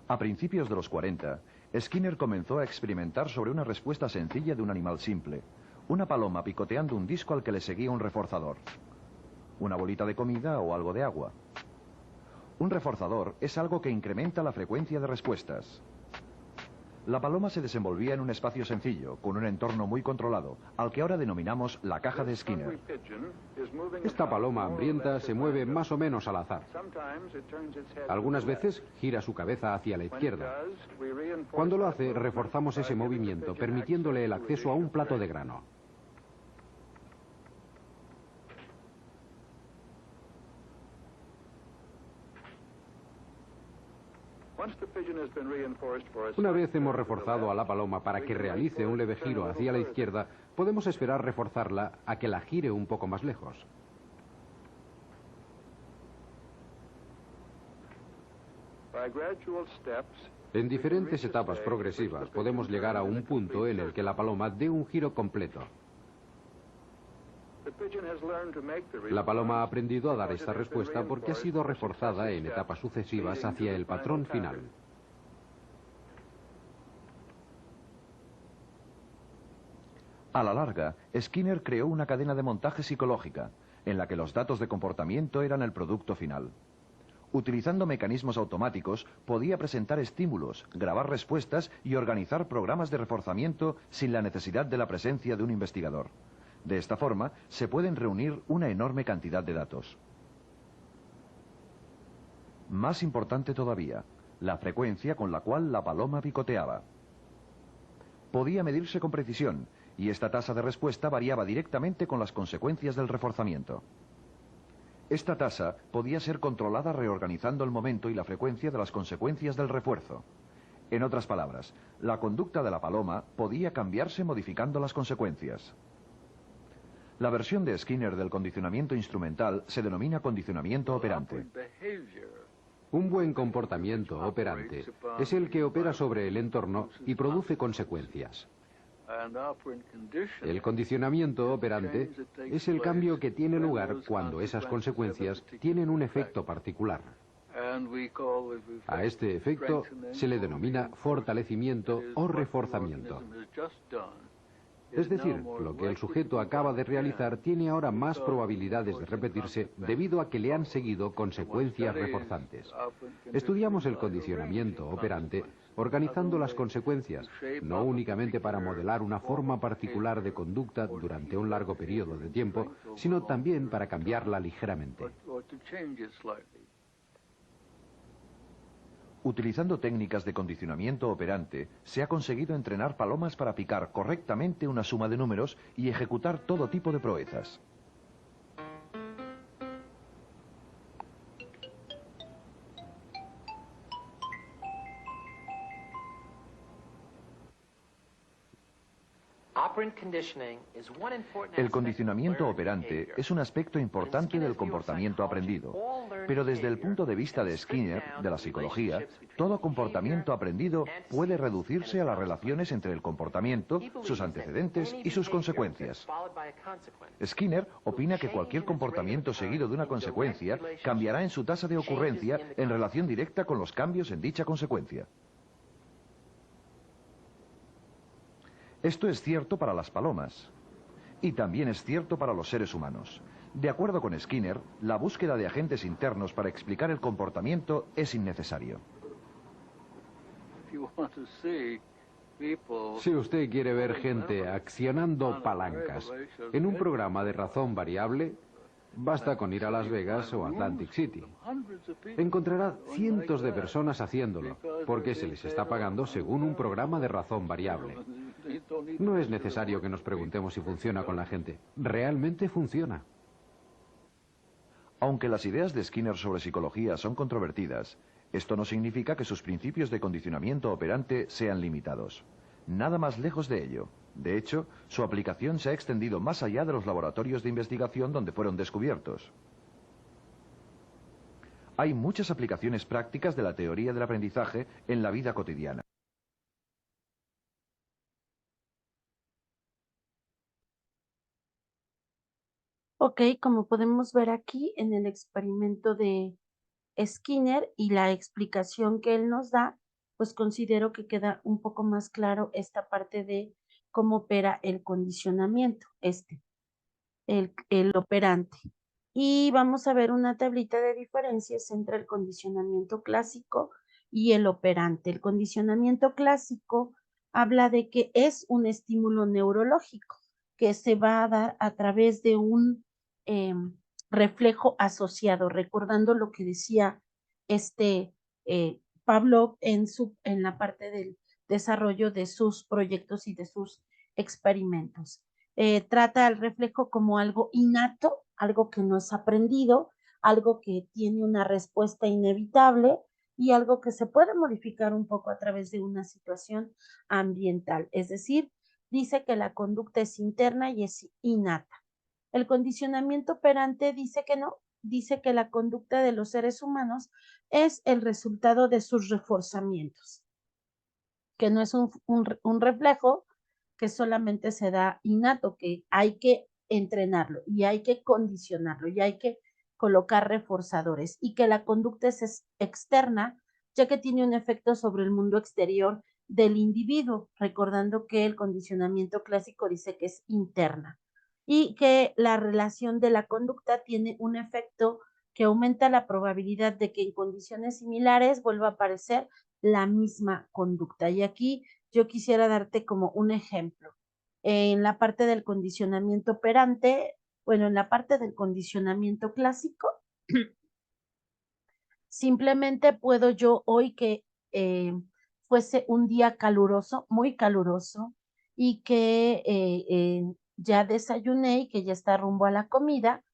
A principios de los 40, Skinner comenzó a experimentar sobre una respuesta sencilla de un animal simple: una paloma picoteando un disco al que le seguía un reforzador, una bolita de comida o algo de agua. Un reforzador es algo que incrementa la frecuencia de respuestas. La paloma se desenvolvía en un espacio sencillo, con un entorno muy controlado, al que ahora denominamos la caja de Skinner. Esta paloma hambrienta se mueve más o menos al azar. Algunas veces gira su cabeza hacia la izquierda. Cuando lo hace, reforzamos ese movimiento, permitiéndole el acceso a un plato de grano. Una vez hemos reforzado a la paloma para que realice un leve giro hacia la izquierda, podemos esperar reforzarla a que la gire un poco más lejos. En diferentes etapas progresivas podemos llegar a un punto en el que la paloma dé un giro completo. La paloma ha aprendido a dar esta respuesta porque ha sido reforzada en etapas sucesivas hacia el patrón final. A la larga, Skinner creó una cadena de montaje psicológica, en la que los datos de comportamiento eran el producto final. Utilizando mecanismos automáticos, podía presentar estímulos, grabar respuestas y organizar programas de reforzamiento sin la necesidad de la presencia de un investigador. De esta forma, se pueden reunir una enorme cantidad de datos. Más importante todavía, la frecuencia con la cual la paloma picoteaba. Podía medirse con precisión, y esta tasa de respuesta variaba directamente con las consecuencias del reforzamiento. Esta tasa podía ser controlada reorganizando el momento y la frecuencia de las consecuencias del refuerzo. En otras palabras, la conducta de la paloma podía cambiarse modificando las consecuencias. La versión de Skinner del condicionamiento instrumental se denomina condicionamiento operante. Un buen comportamiento operante es el que opera sobre el entorno y produce consecuencias. El condicionamiento operante es el cambio que tiene lugar cuando esas consecuencias tienen un efecto particular. A este efecto se le denomina fortalecimiento o reforzamiento. Es decir, lo que el sujeto acaba de realizar tiene ahora más probabilidades de repetirse debido a que le han seguido consecuencias reforzantes. Estudiamos el condicionamiento operante organizando las consecuencias, no únicamente para modelar una forma particular de conducta durante un largo periodo de tiempo, sino también para cambiarla ligeramente. Utilizando técnicas de condicionamiento operante, se ha conseguido entrenar palomas para picar correctamente una suma de números y ejecutar todo tipo de proezas. El condicionamiento operante es un aspecto importante del comportamiento aprendido, pero desde el punto de vista de Skinner, de la psicología, todo comportamiento aprendido puede reducirse a las relaciones entre el comportamiento, sus antecedentes y sus consecuencias. Skinner opina que cualquier comportamiento seguido de una consecuencia cambiará en su tasa de ocurrencia en relación directa con los cambios en dicha consecuencia. Esto es cierto para las palomas y también es cierto para los seres humanos. De acuerdo con Skinner, la búsqueda de agentes internos para explicar el comportamiento es innecesario. Si usted quiere ver gente accionando palancas en un programa de razón variable, basta con ir a Las Vegas o Atlantic City. Encontrará cientos de personas haciéndolo, porque se les está pagando según un programa de razón variable. No es necesario que nos preguntemos si funciona con la gente. Realmente funciona. Aunque las ideas de Skinner sobre psicología son controvertidas, esto no significa que sus principios de condicionamiento operante sean limitados. Nada más lejos de ello. De hecho, su aplicación se ha extendido más allá de los laboratorios de investigación donde fueron descubiertos. Hay muchas aplicaciones prácticas de la teoría del aprendizaje en la vida cotidiana. Ok, como podemos ver aquí en el experimento de Skinner y la explicación que él nos da, pues considero que queda un poco más claro esta parte de cómo opera el condicionamiento, el operante. Y vamos a ver una tablita de diferencias entre el condicionamiento clásico y el operante. El condicionamiento clásico habla de que es un estímulo neurológico que se va a dar a través de un reflejo asociado, recordando lo que decía Pavlov en la parte del desarrollo de sus proyectos y de sus experimentos. Trata al reflejo como algo innato, algo que no es aprendido, algo que tiene una respuesta inevitable y algo que se puede modificar un poco a través de una situación ambiental. Es decir, dice que la conducta es interna y es innata. El condicionamiento operante dice que no, dice que la conducta de los seres humanos es el resultado de sus reforzamientos, que no es un reflejo que solamente se da innato, que hay que entrenarlo y hay que condicionarlo y hay que colocar reforzadores y que la conducta es externa, ya que tiene un efecto sobre el mundo exterior del individuo, recordando que el condicionamiento clásico dice que es interna y que la relación de la conducta tiene un efecto que aumenta la probabilidad de que en condiciones similares vuelva a aparecer la misma conducta. Y aquí yo quisiera darte como un ejemplo. En la parte del condicionamiento operante, bueno, en la parte del condicionamiento clásico, simplemente puedo yo hoy que fuese un día caluroso, muy caluroso, y que ya desayuné y que ya está rumbo a la comida,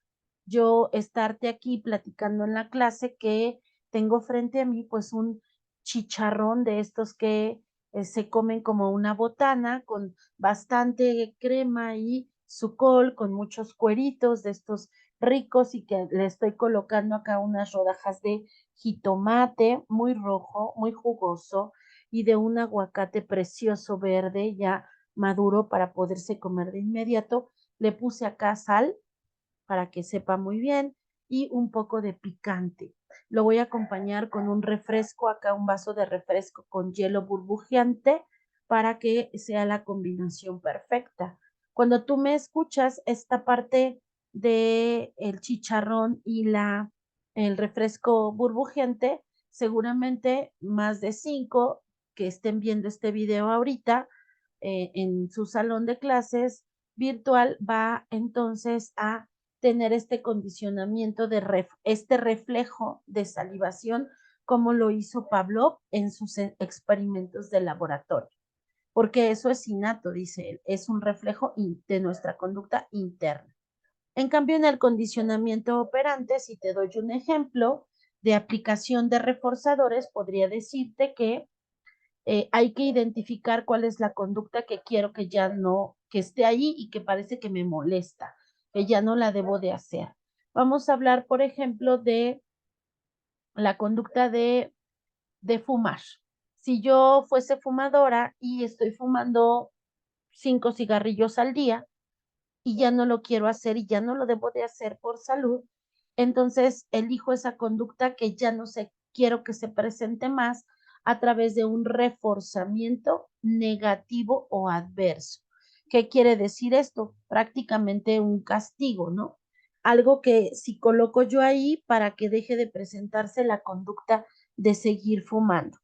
yo estarte aquí platicando en la clase que tengo frente a mí pues un chicharrón de estos que se comen como una botana con bastante crema y su col, con muchos cueritos de estos ricos y que le estoy colocando acá unas rodajas de jitomate muy rojo, muy jugoso y de un aguacate precioso verde ya maduro para poderse comer de inmediato. Le puse acá sal para que sepa muy bien y un poco de picante. Lo voy a acompañar con un refresco, acá un vaso de refresco con hielo burbujeante para que sea la combinación perfecta. Cuando tú me escuchas esta parte de el chicharrón y el refresco burbujeante, seguramente más de 5 que estén viendo este video ahorita en su salón de clases virtual va entonces a tener este condicionamiento este reflejo de salivación como lo hizo Pavlov en sus experimentos de laboratorio, porque eso es innato, dice él, es un reflejo de nuestra conducta interna. En cambio, en el condicionamiento operante, si te doy un ejemplo de aplicación de reforzadores, podría decirte que hay que identificar cuál es la conducta que quiero que ya no, que esté ahí y que parece que me molesta, que ya no la debo de hacer. Vamos a hablar, por ejemplo, de la conducta de fumar. Si yo fuese fumadora y estoy fumando 5 cigarrillos al día y ya no lo quiero hacer y ya no lo debo de hacer por salud, entonces elijo esa conducta que ya no sé, quiero que se presente más a través de un reforzamiento negativo o adverso. ¿Qué quiere decir esto? Prácticamente un castigo, ¿no? Algo que si coloco yo ahí para que deje de presentarse la conducta de seguir fumando.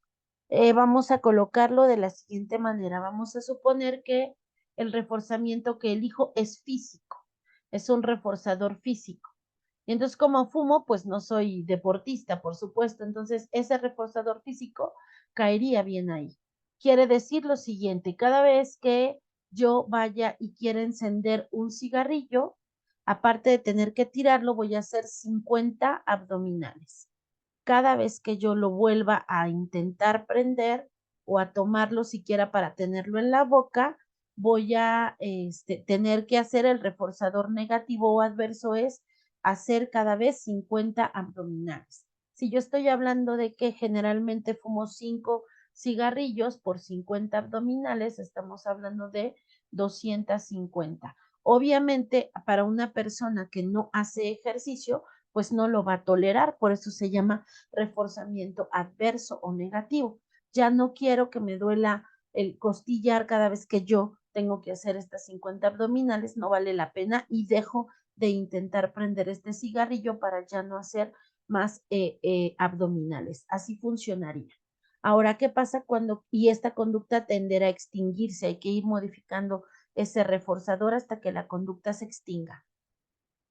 Vamos a colocarlo de la siguiente manera. Vamos a suponer que el reforzamiento que elijo es físico, es un reforzador físico. Y entonces, como fumo, pues no soy deportista, por supuesto. Entonces, ese reforzador físico caería bien ahí. Quiere decir lo siguiente, cada vez que yo vaya y quiera encender un cigarrillo, aparte de tener que tirarlo, voy a hacer 50 abdominales. Cada vez que yo lo vuelva a intentar prender o a tomarlo siquiera para tenerlo en la boca, voy a tener que hacer el reforzador negativo o adverso es hacer cada vez 50 abdominales. Si yo estoy hablando de que generalmente fumo 5 cigarrillos por 50 abdominales, estamos hablando de 250. Obviamente, para una persona que no hace ejercicio, pues no lo va a tolerar, por eso se llama reforzamiento adverso o negativo. Ya no quiero que me duela el costillar cada vez que yo tengo que hacer estas 50 abdominales, no vale la pena y dejo de intentar prender este cigarrillo para ya no hacer más abdominales. Así funcionaría. Ahora, ¿qué pasa cuando, y esta conducta tenderá a extinguirse? Hay que ir modificando ese reforzador hasta que la conducta se extinga.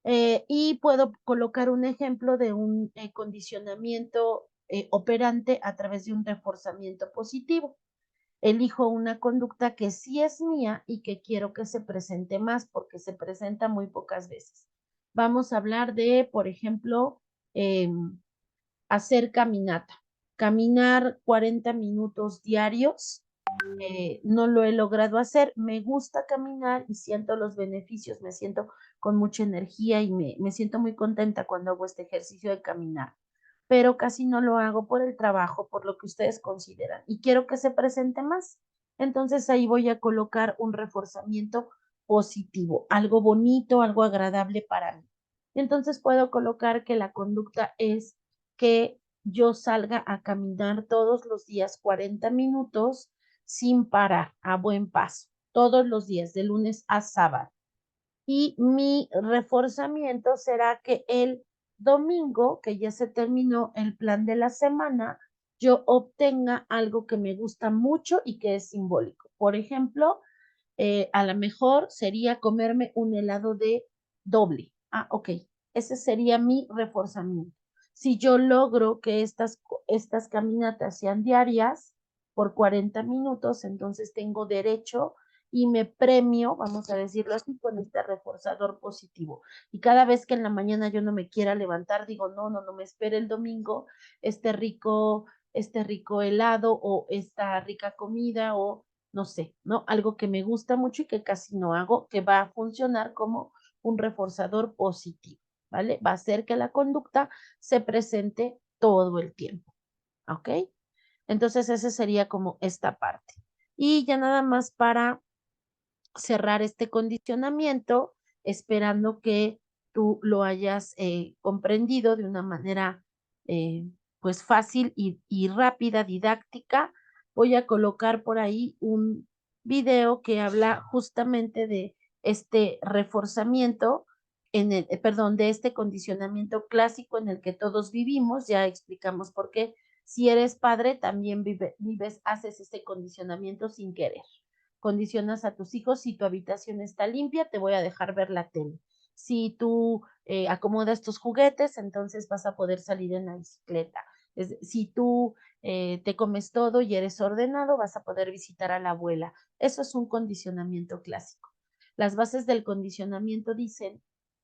Y puedo colocar un ejemplo de un condicionamiento operante a través de un reforzamiento positivo. Elijo una conducta que sí es mía y que quiero que se presente más porque se presenta muy pocas veces. Vamos a hablar de, por ejemplo, eh, hacer caminata. Caminar 40 minutos diarios. No lo he logrado hacer. Me gusta caminar y siento los beneficios. Me siento con mucha energía y me siento muy contenta cuando hago este ejercicio de caminar. Pero casi no lo hago por el trabajo, por lo que ustedes consideran. Y quiero que se presente más. Entonces ahí voy a colocar un reforzamiento positivo, algo bonito, algo agradable para mí. Entonces puedo colocar que la conducta es que yo salga a caminar todos los días 40 minutos sin parar, a buen paso, todos los días, de lunes a sábado. Y mi reforzamiento será que el domingo, que ya se terminó el plan de la semana, yo obtenga algo que me gusta mucho y que es simbólico. Por ejemplo, a lo mejor sería comerme un helado de doble. Ah, ok. Ese sería mi reforzamiento. Si yo logro que estas caminatas sean diarias por 40 minutos, entonces tengo derecho y me premio, vamos a decirlo así, con este reforzador positivo. Y cada vez que en la mañana yo no me quiera levantar, digo, no, no, no me espere el domingo este rico helado o esta rica comida o no sé, ¿no? Algo que me gusta mucho y que casi no hago, que va a funcionar como un reforzador positivo. ¿vale? Va a hacer que la conducta se presente todo el tiempo, ¿ok? Entonces, ese sería como esta parte. Y ya nada más para cerrar este condicionamiento, esperando que tú lo hayas comprendido de una manera pues fácil y rápida, didáctica. Voy a colocar por ahí un video que habla justamente de este reforzamiento, perdón, de este condicionamiento clásico en el que todos vivimos. Ya explicamos por qué. Si eres padre, también haces este condicionamiento sin querer. Condicionas a tus hijos: si tu habitación está limpia, te voy a dejar ver la tele. Si tú acomodas tus juguetes, entonces vas a poder salir en la bicicleta. Si tú te comes todo y eres ordenado, vas a poder visitar a la abuela. Eso es un condicionamiento clásico. Las bases del condicionamiento dicen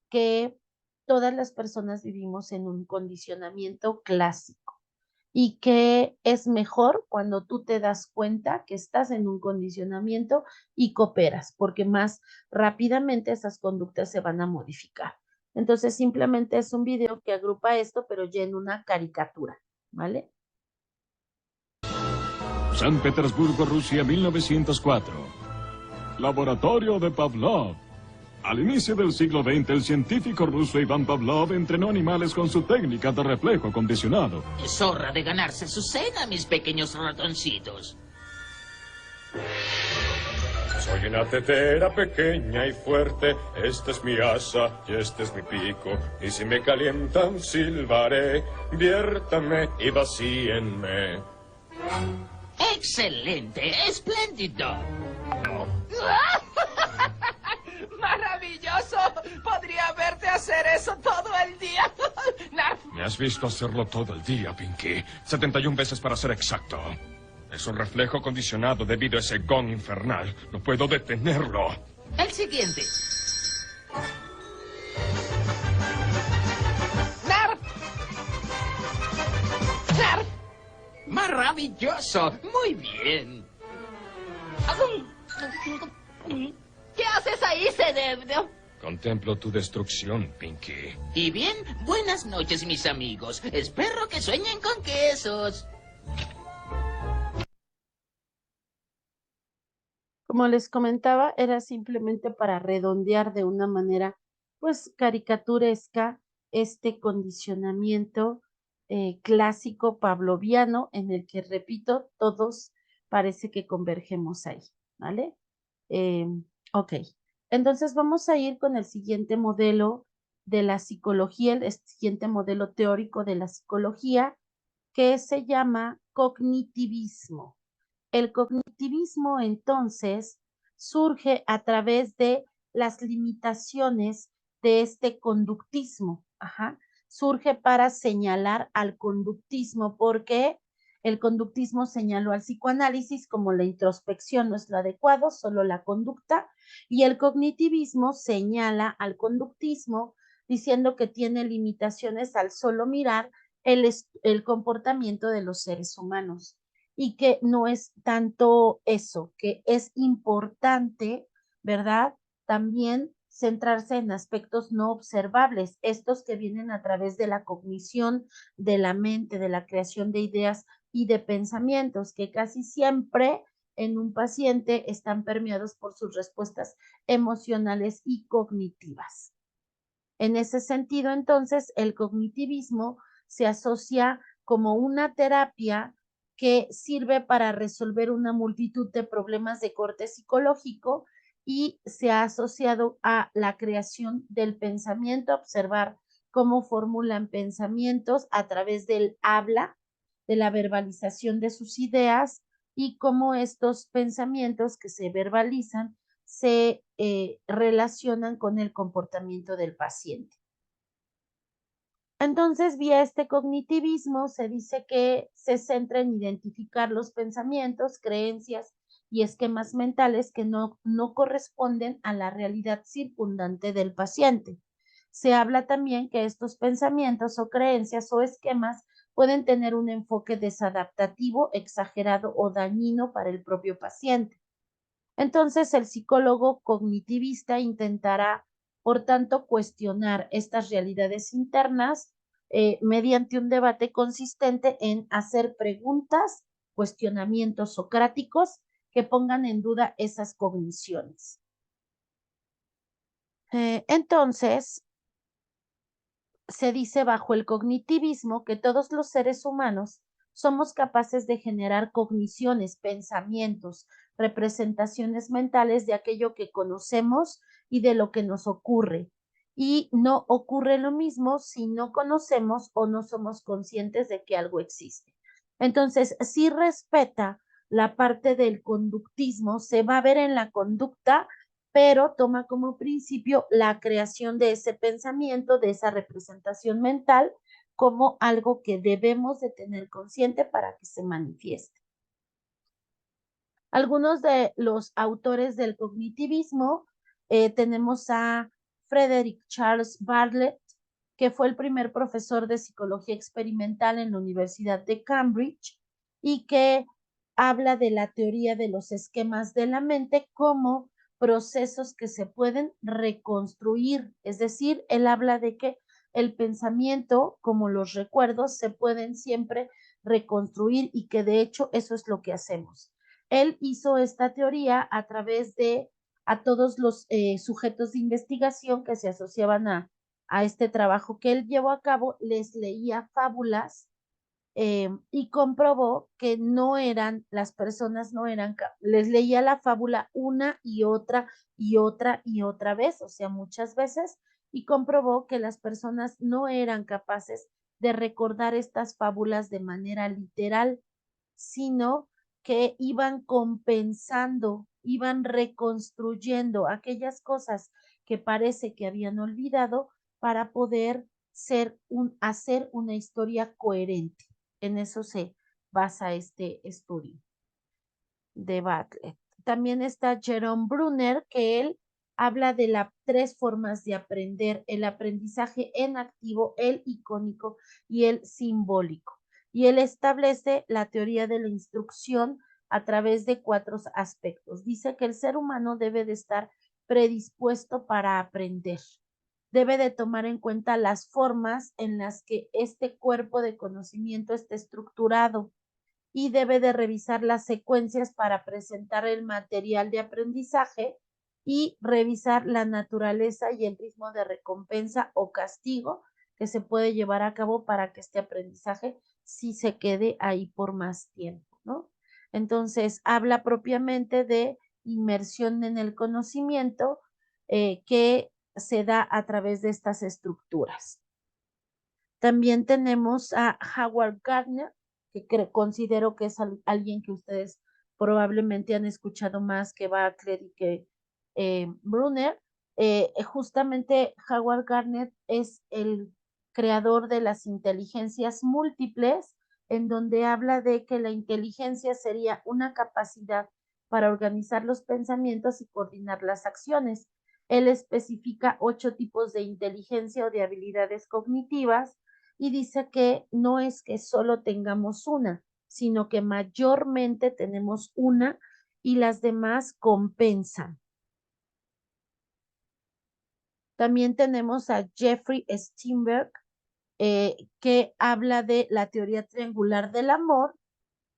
que todas las personas vivimos en un condicionamiento clásico y que es mejor cuando tú te das cuenta que estás en un condicionamiento y cooperas, porque más rápidamente esas conductas se van a modificar. Entonces, simplemente es un video que agrupa esto, pero ya en una caricatura, ¿vale? San Petersburgo, Rusia, 1904. Laboratorio de Pavlov. Al inicio del siglo XX, el científico ruso Iván Pavlov entrenó animales con su técnica de reflejo condicionado. Es hora de ganarse su cena, mis pequeños ratoncitos. Soy una tetera pequeña y fuerte, esta es mi asa y este es mi pico, y si me calientan silbaré, viértame y vacíenme. ¡Excelente! ¡Espléndido! ¡Maravilloso! Podría verte hacer eso todo el día. Narf. Me has visto hacerlo todo el día, Pinky. 71 veces para ser exacto. Es un reflejo condicionado debido a ese gong infernal. No puedo detenerlo. El siguiente. ¡Narf! ¡Narf! ¡Maravilloso! Muy bien. ¿Qué haces ahí, cerebro? Contemplo tu destrucción, Pinky. Y bien, buenas noches, mis amigos. Espero que sueñen con quesos. Como les comentaba, era simplemente para redondear de una manera, pues, caricaturesca este condicionamiento clásico pavloviano en el que, repito, todos parece que convergemos ahí, ¿vale? Ok, entonces vamos a ir con el siguiente modelo de la psicología, el siguiente modelo teórico de la psicología, que se llama cognitivismo. El cognitivismo, entonces, surge a través de las limitaciones de este conductismo. Surge para señalar al conductismo, porque el conductismo señaló al psicoanálisis como la introspección no es lo adecuado, solo la conducta, y el cognitivismo señala al conductismo diciendo que tiene limitaciones al solo mirar el comportamiento de los seres humanos, y que no es tanto eso, que es importante, ¿verdad? También centrarse en aspectos no observables, estos que vienen a través de la cognición, de la mente, de la creación de ideas y de pensamientos, que casi siempre en un paciente están permeados por sus respuestas emocionales y cognitivas. En ese sentido, entonces, el cognitivismo se asocia como una terapia que sirve para resolver una multitud de problemas de corte psicológico y se ha asociado a la creación del pensamiento, observar cómo formulan pensamientos a través del habla, de la verbalización de sus ideas, y cómo estos pensamientos que se verbalizan se relacionan con el comportamiento del paciente. Entonces, vía este cognitivismo se dice que se centra en identificar los pensamientos, creencias y esquemas mentales que no corresponden a la realidad circundante del paciente. Se habla también que estos pensamientos o creencias o esquemas pueden tener un enfoque desadaptativo, exagerado o dañino para el propio paciente. Entonces, el psicólogo cognitivista intentará Por tanto, cuestionar estas realidades internas mediante un debate consistente en hacer preguntas, cuestionamientos socráticos que pongan en duda esas cogniciones. Entonces, se dice bajo el cognitivismo que todos los seres humanos somos capaces de generar cogniciones, pensamientos, representaciones mentales de aquello que conocemos y de lo que nos ocurre. Y no ocurre lo mismo si no conocemos o no somos conscientes de que algo existe. Entonces, si respeta la parte del conductismo, se va a ver en la conducta, pero toma como principio la creación de ese pensamiento, de esa representación mental, como algo que debemos de tener consciente para que se manifieste. Algunos de los autores del cognitivismo, tenemos a Frederick Charles Bartlett, que fue el primer profesor de psicología experimental en la Universidad de Cambridge y que habla de la teoría de los esquemas de la mente como procesos que se pueden reconstruir. Es decir, él habla de que el pensamiento, como los recuerdos, se pueden siempre reconstruir y que de hecho eso es lo que hacemos. Él hizo esta teoría a través de a todos los sujetos de investigación que se asociaban a este trabajo que él llevó a cabo, les leía fábulas y comprobó que no eran, las personas no eran, les leía la fábula una y otra y otra y otra vez, o sea, muchas veces, y comprobó que las personas no eran capaces de recordar estas fábulas de manera literal, sino que iban compensando, iban reconstruyendo aquellas cosas que parece que habían olvidado para poder hacer una historia coherente. En eso se basa este estudio de Bartlett. También está Jerome Brunner, que él habla de las 3 formas de aprender: el aprendizaje en activo, el icónico y el simbólico. Y él establece la teoría de la instrucción a través de 4 aspectos. Dice que el ser humano debe de estar predispuesto para aprender. Debe de tomar en cuenta las formas en las que este cuerpo de conocimiento está estructurado y debe de revisar las secuencias para presentar el material de aprendizaje y revisar la naturaleza y el ritmo de recompensa o castigo que se puede llevar a cabo para que este aprendizaje sí se quede ahí por más tiempo, ¿no? Entonces, habla propiamente de inmersión en el conocimiento que se da a través de estas estructuras. También tenemos a Howard Gardner, que considero que es alguien que ustedes probablemente han escuchado más que Bartlett y que Brunner. Justamente Howard Gardner es el creador de las inteligencias múltiples, en donde habla de que la inteligencia sería una capacidad para organizar los pensamientos y coordinar las acciones. Él especifica 8 tipos de inteligencia o de habilidades cognitivas y dice que no es que solo tengamos una, sino que mayormente tenemos una y las demás compensan. También tenemos a Jeffrey Steinberg, que habla de la teoría triangular del amor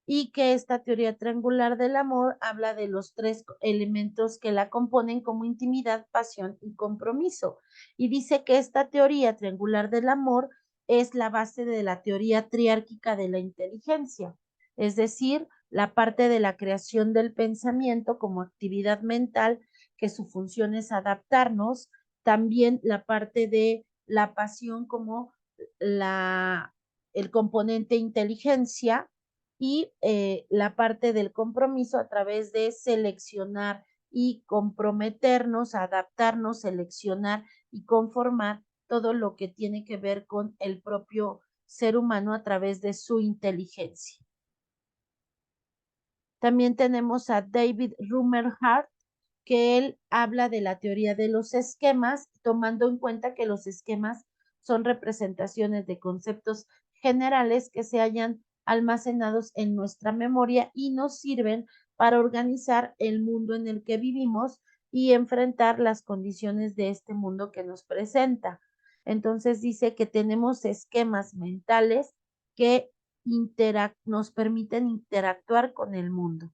y que esta teoría triangular del amor habla de los 3 elementos que la componen como intimidad, pasión y compromiso. Y dice que esta teoría triangular del amor es la base de la teoría triárquica de la inteligencia, es decir, la parte de la creación del pensamiento como actividad mental, que su función es adaptarnos, también la parte de la pasión como el componente inteligencia, y la parte del compromiso a través de seleccionar y comprometernos, adaptarnos, seleccionar y conformar todo lo que tiene que ver con el propio ser humano a través de su inteligencia. También tenemos a David Rumerhart, que él habla de la teoría de los esquemas, tomando en cuenta que los esquemas son representaciones de conceptos generales que se hallan almacenados en nuestra memoria y nos sirven para organizar el mundo en el que vivimos y enfrentar las condiciones de este mundo que nos presenta. Entonces dice que tenemos esquemas mentales que nos permiten interactuar con el mundo.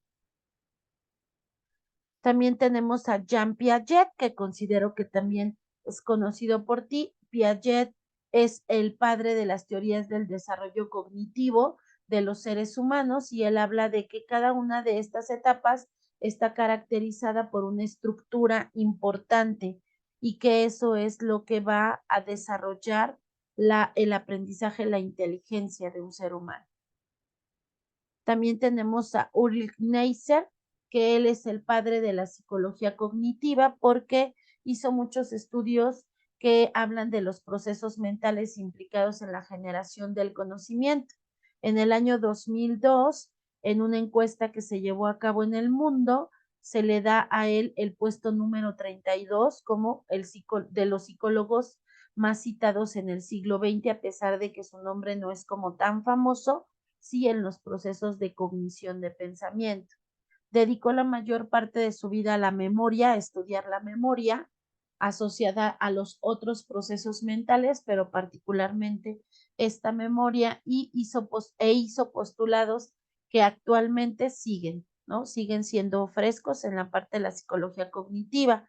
También tenemos a Jean Piaget, que considero que también es conocido por ti. Piaget es el padre de las teorías del desarrollo cognitivo de los seres humanos y él habla de que cada una de estas etapas está caracterizada por una estructura importante y que eso es lo que va a desarrollar el aprendizaje, la inteligencia de un ser humano. También tenemos a Ulrich Neisser, que él es el padre de la psicología cognitiva porque hizo muchos estudios que hablan de los procesos mentales implicados en la generación del conocimiento. En el año 2002, en una encuesta que se llevó a cabo en el mundo, se le da a él el puesto número 32 como de los psicólogos más citados en el siglo XX, a pesar de que su nombre no es como tan famoso, sí en los procesos de cognición de pensamiento. Dedicó la mayor parte de su vida a la memoria, a estudiar la memoria asociada a los otros procesos mentales, pero particularmente esta memoria y hizo postulados que actualmente siguen, ¿no? Siguen siendo frescos en la parte de la psicología cognitiva.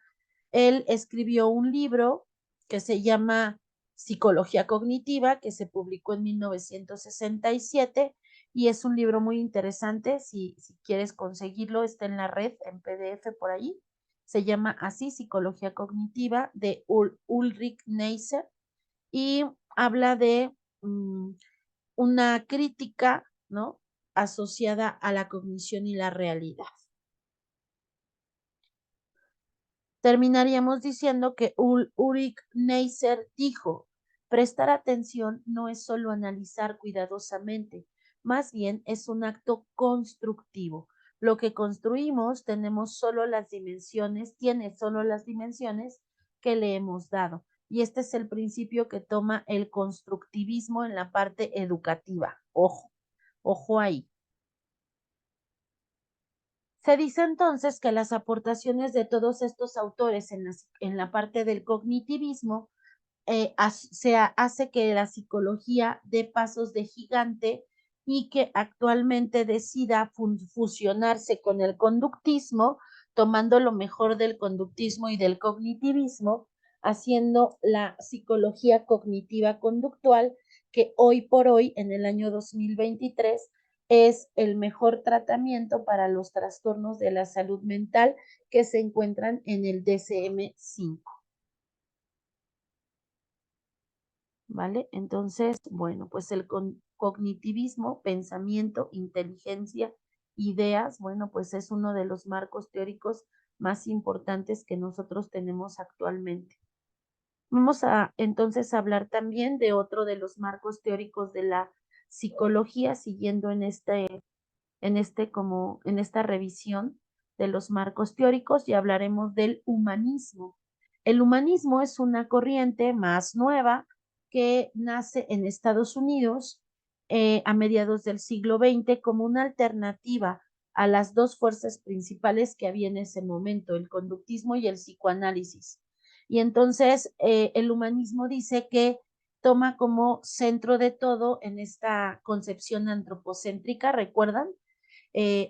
Él escribió un libro que se llama Psicología Cognitiva, que se publicó en 1967 y es un libro muy interesante. Si quieres conseguirlo, está en la red, en PDF por ahí. Se llama así, Psicología Cognitiva, de Ulrich Neisser, y habla de una crítica, ¿no?, asociada a la cognición y la realidad. Terminaríamos diciendo que Ulrich Neisser dijo: prestar atención no es solo analizar cuidadosamente, más bien es un acto constructivo. Lo que construimos tiene solo las dimensiones que le hemos dado. Y este es el principio que toma el constructivismo en la parte educativa. Ojo ahí. Se dice entonces que las aportaciones de todos estos autores en la parte del cognitivismo hace que la psicología dé pasos de gigante y que actualmente decida fusionarse con el conductismo, tomando lo mejor del conductismo y del cognitivismo, haciendo la psicología cognitiva conductual, que hoy por hoy, en el año 2023, es el mejor tratamiento para los trastornos de la salud mental que se encuentran en el DSM-5. ¿Vale? Entonces, bueno, pues el cognitivismo, pensamiento, inteligencia, ideas, bueno, pues es uno de los marcos teóricos más importantes que nosotros tenemos actualmente. Vamos a entonces hablar también de otro de los marcos teóricos de la psicología, siguiendo en esta revisión de los marcos teóricos, y hablaremos del humanismo. El humanismo es una corriente más nueva que nace en Estados Unidos a mediados del siglo XX como una alternativa a las dos fuerzas principales que había en ese momento, el conductismo y el psicoanálisis. Y entonces el humanismo dice que toma como centro de todo en esta concepción antropocéntrica, ¿recuerdan?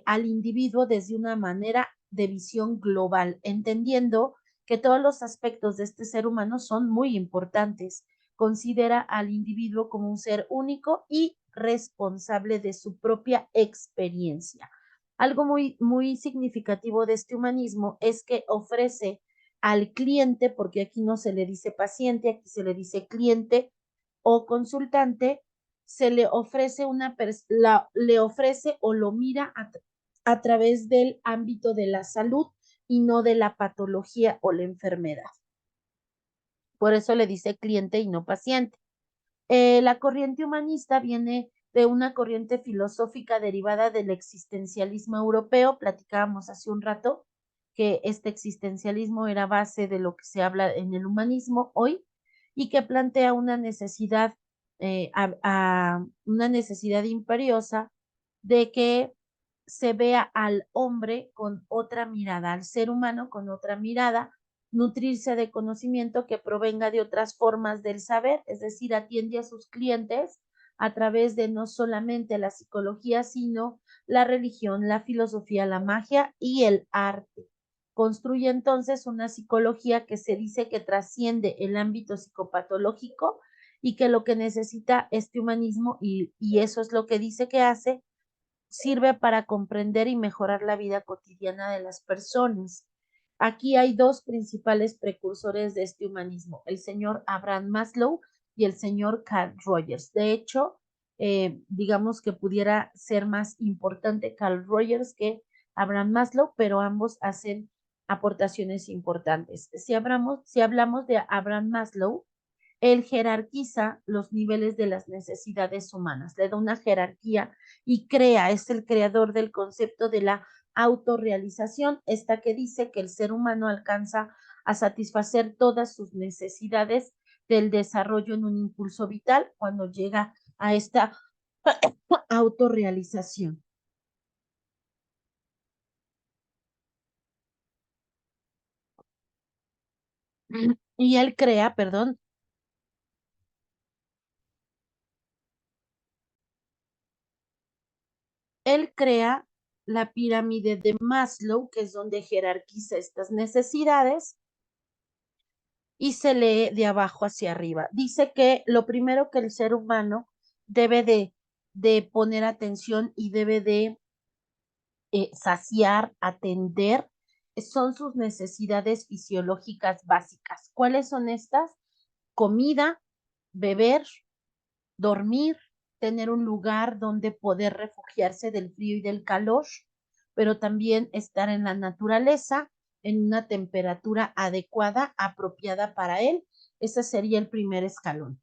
Al individuo desde una manera de visión global, entendiendo que todos los aspectos de este ser humano son muy importantes. Considera al individuo como un ser único y responsable de su propia experiencia. Algo muy, muy significativo de este humanismo es que ofrece al cliente, porque aquí no se le dice paciente, aquí se le dice cliente o consultante, se le ofrece le ofrece o lo mira a través del ámbito de la salud y no de la patología o la enfermedad. Por eso le dice cliente y no paciente. La corriente humanista viene de una corriente filosófica derivada del existencialismo europeo. Platicábamos hace un rato que este existencialismo era base de lo que se habla en el humanismo hoy y que plantea una necesidad, una necesidad imperiosa de que se vea al hombre con otra mirada, al ser humano con otra mirada, nutrirse de conocimiento que provenga de otras formas del saber, es decir, atiende a sus clientes a través de no solamente la psicología, sino la religión, la filosofía, la magia y el arte. Construye entonces una psicología que se dice que trasciende el ámbito psicopatológico y que lo que necesita este humanismo, y eso es lo que dice que hace, sirve para comprender y mejorar la vida cotidiana de las personas. Aquí hay dos principales precursores de este humanismo, el señor Abraham Maslow y el señor Carl Rogers. De hecho, digamos que pudiera ser más importante Carl Rogers que Abraham Maslow, pero ambos hacen aportaciones importantes. Si hablamos de Abraham Maslow, él jerarquiza los niveles de las necesidades humanas, le da una jerarquía y es el creador del concepto de la autorrealización, esta que dice que el ser humano alcanza a satisfacer todas sus necesidades del desarrollo en un impulso vital cuando llega a esta autorrealización. Y él crea, perdón, él crea la pirámide de Maslow, que es donde jerarquiza estas necesidades y se lee de abajo hacia arriba. Dice que lo primero que el ser humano debe de poner atención y debe de saciar, atender, son sus necesidades fisiológicas básicas. ¿Cuáles son estas? Comida, beber, dormir, tener un lugar donde poder refugiarse del frío y del calor, pero también estar en la naturaleza, en una temperatura adecuada, apropiada para él. Ese sería el primer escalón.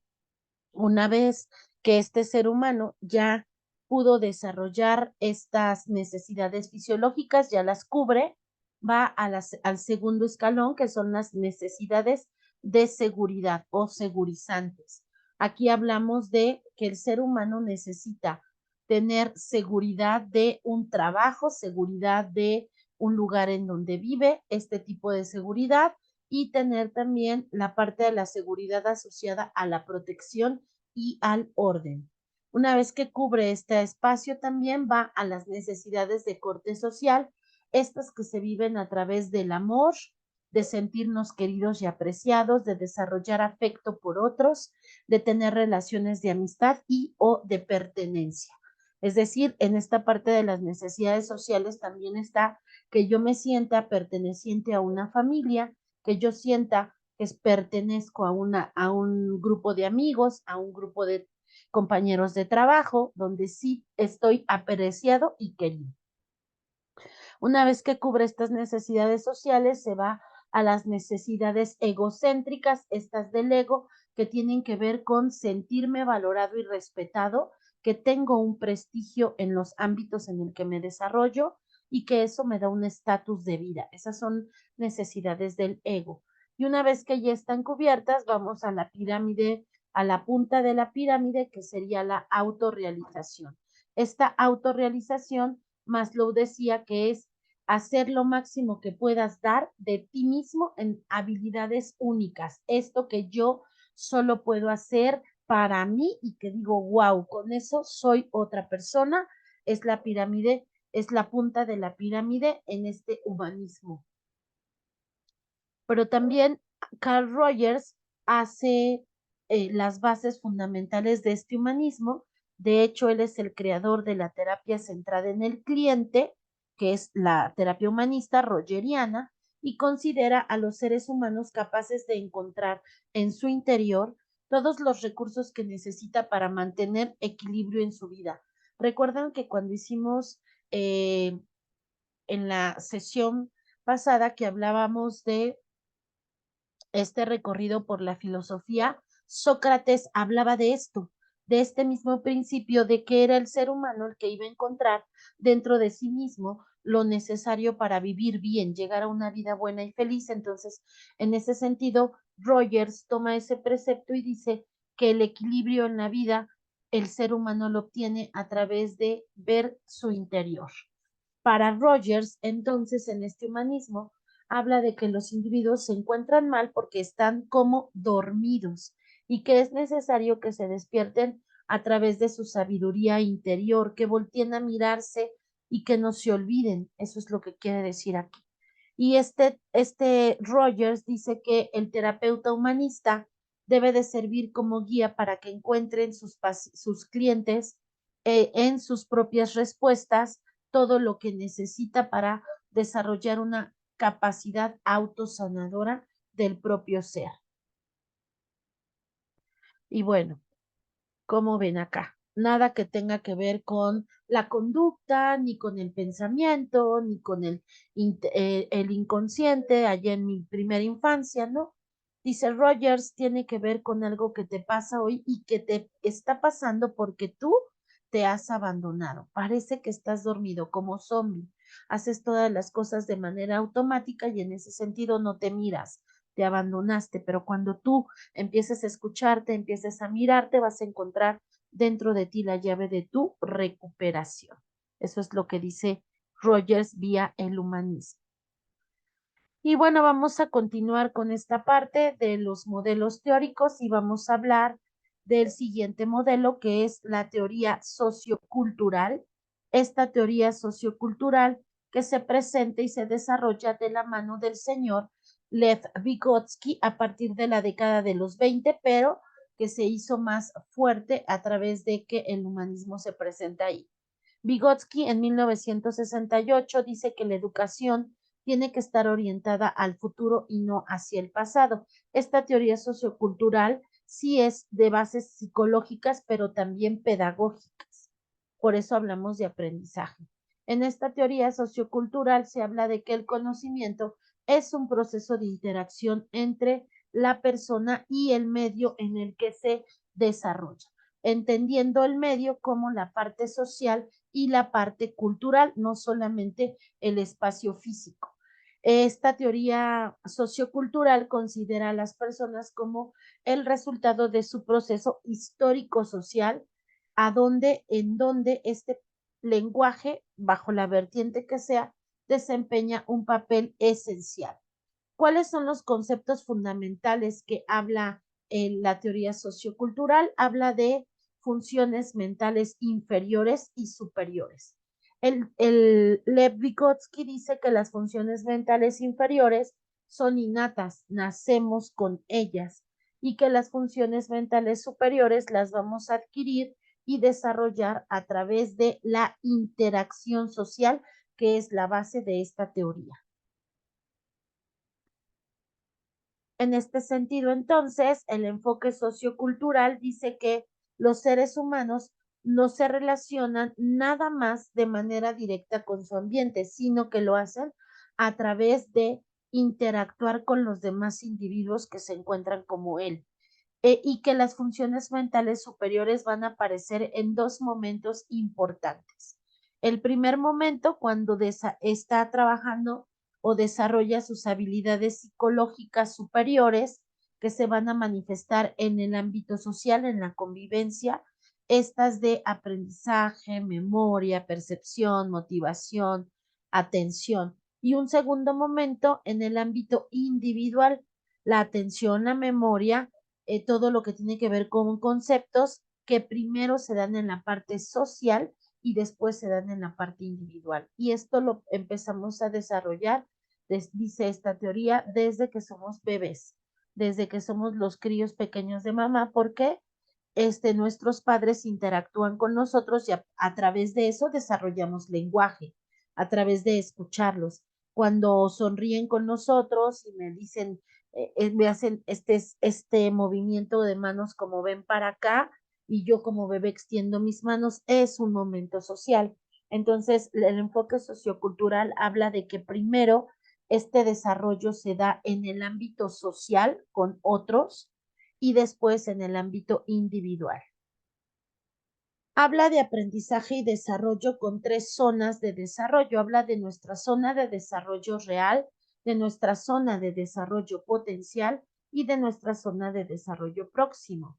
Una vez que este ser humano ya pudo desarrollar estas necesidades fisiológicas, ya las cubre, va al segundo escalón, que son las necesidades de seguridad o segurizantes. Aquí hablamos de que el ser humano necesita tener seguridad de un trabajo, seguridad de un lugar en donde vive, este tipo de seguridad, y tener también la parte de la seguridad asociada a la protección y al orden. Una vez que cubre este espacio, también va a las necesidades de corte social, estas que se viven a través del amor, de sentirnos queridos y apreciados, de desarrollar afecto por otros, de tener relaciones de amistad y o de pertenencia. Es decir, en esta parte de las necesidades sociales también está que yo me sienta perteneciente a una familia, que yo sienta que pertenezco a un grupo de amigos, a un grupo de compañeros de trabajo, donde sí estoy apreciado y querido. Una vez que cubre estas necesidades sociales, se va a las necesidades egocéntricas, estas del ego, que tienen que ver con sentirme valorado y respetado, que tengo un prestigio en los ámbitos en el que me desarrollo y que eso me da un estatus de vida. Esas son necesidades del ego. Y una vez que ya están cubiertas, vamos a la pirámide, a la punta de la pirámide, que sería la autorrealización. Esta autorrealización, Maslow decía que es hacer lo máximo que puedas dar de ti mismo en habilidades únicas. Esto que yo solo puedo hacer para mí y que digo, wow, con eso soy otra persona, es la pirámide, es la punta de la pirámide en este humanismo. Pero también Carl Rogers hace las bases fundamentales de este humanismo. De hecho, él es el creador de la terapia centrada en el cliente, que es la terapia humanista rogeriana, y considera a los seres humanos capaces de encontrar en su interior todos los recursos que necesita para mantener equilibrio en su vida. Recuerdan que cuando hicimos en la sesión pasada que hablábamos de este recorrido por la filosofía, Sócrates hablaba de esto, de este mismo principio de que era el ser humano el que iba a encontrar dentro de sí mismo lo necesario para vivir bien, llegar a una vida buena y feliz. Entonces, en ese sentido, Rogers toma ese precepto y dice que el equilibrio en la vida, el ser humano lo obtiene a través de ver su interior. Para Rogers, entonces, en este humanismo, habla de que los individuos se encuentran mal porque están como dormidos y que es necesario que se despierten a través de su sabiduría interior, que volteen a mirarse y que no se olviden. Eso es lo que quiere decir aquí. Y este Rogers dice que el terapeuta humanista debe de servir como guía para que encuentren sus clientes en sus propias respuestas todo lo que necesita para desarrollar una capacidad autosanadora del propio ser. Y bueno, como ven acá, nada que tenga que ver con la conducta, ni con el pensamiento, ni con el inconsciente allá en mi primera infancia, ¿no? Dice Rogers, tiene que ver con algo que te pasa hoy y que te está pasando porque tú te has abandonado. Parece que estás dormido como zombie. Haces todas las cosas de manera automática y en ese sentido no te miras, te abandonaste, pero cuando tú empieces a escucharte, empieces a mirarte, vas a encontrar dentro de ti la llave de tu recuperación. Eso es lo que dice Rogers vía el humanismo. Y bueno, vamos a continuar con esta parte de los modelos teóricos y vamos a hablar del siguiente modelo que es la teoría sociocultural. Esta teoría sociocultural que se presenta y se desarrolla de la mano del señor Lev Vygotsky a partir de la década de los 20, pero que se hizo más fuerte a través de que el humanismo se presenta ahí. Vygotsky en 1968 dice que la educación tiene que estar orientada al futuro y no hacia el pasado. Esta teoría sociocultural sí es de bases psicológicas, pero también pedagógicas. Por eso hablamos de aprendizaje. En esta teoría sociocultural se habla de que el conocimiento es un proceso de interacción entre la persona y el medio en el que se desarrolla, entendiendo el medio como la parte social y la parte cultural, no solamente el espacio físico. Esta teoría sociocultural considera a las personas como el resultado de su proceso histórico-social, en donde este lenguaje, bajo la vertiente que sea, desempeña un papel esencial. ¿Cuáles son los conceptos fundamentales que habla la teoría sociocultural? Habla de funciones mentales inferiores y superiores. El Lev Vygotsky dice que las funciones mentales inferiores son innatas, nacemos con ellas, y que las funciones mentales superiores las vamos a adquirir y desarrollar a través de la interacción social, que es la base de esta teoría. En este sentido, entonces, el enfoque sociocultural dice que los seres humanos no se relacionan nada más de manera directa con su ambiente, sino que lo hacen a través de interactuar con los demás individuos que se encuentran como él. Y que las funciones mentales superiores van a aparecer en dos momentos importantes. El primer momento, cuando está trabajando o desarrolla sus habilidades psicológicas superiores, que se van a manifestar en el ámbito social, en la convivencia, estas de aprendizaje, memoria, percepción, motivación, atención. Y un segundo momento en el ámbito individual, la atención, la memoria, todo lo que tiene que ver con conceptos que primero se dan en la parte social y después se dan en la parte individual. Y esto lo empezamos a desarrollar, dice esta teoría, desde que somos bebés, desde que somos los críos pequeños de mamá, porque nuestros padres interactúan con nosotros y a través de eso desarrollamos lenguaje, a través de escucharlos. Cuando sonríen con nosotros y me dicen, me hacen este movimiento de manos como ven para acá y yo como bebé extiendo mis manos, es un momento social. Entonces, el enfoque sociocultural habla de que primero este desarrollo se da en el ámbito social con otros y después en el ámbito individual. Habla de aprendizaje y desarrollo con tres zonas de desarrollo. Habla de nuestra zona de desarrollo real, de nuestra zona de desarrollo potencial y de nuestra zona de desarrollo próximo.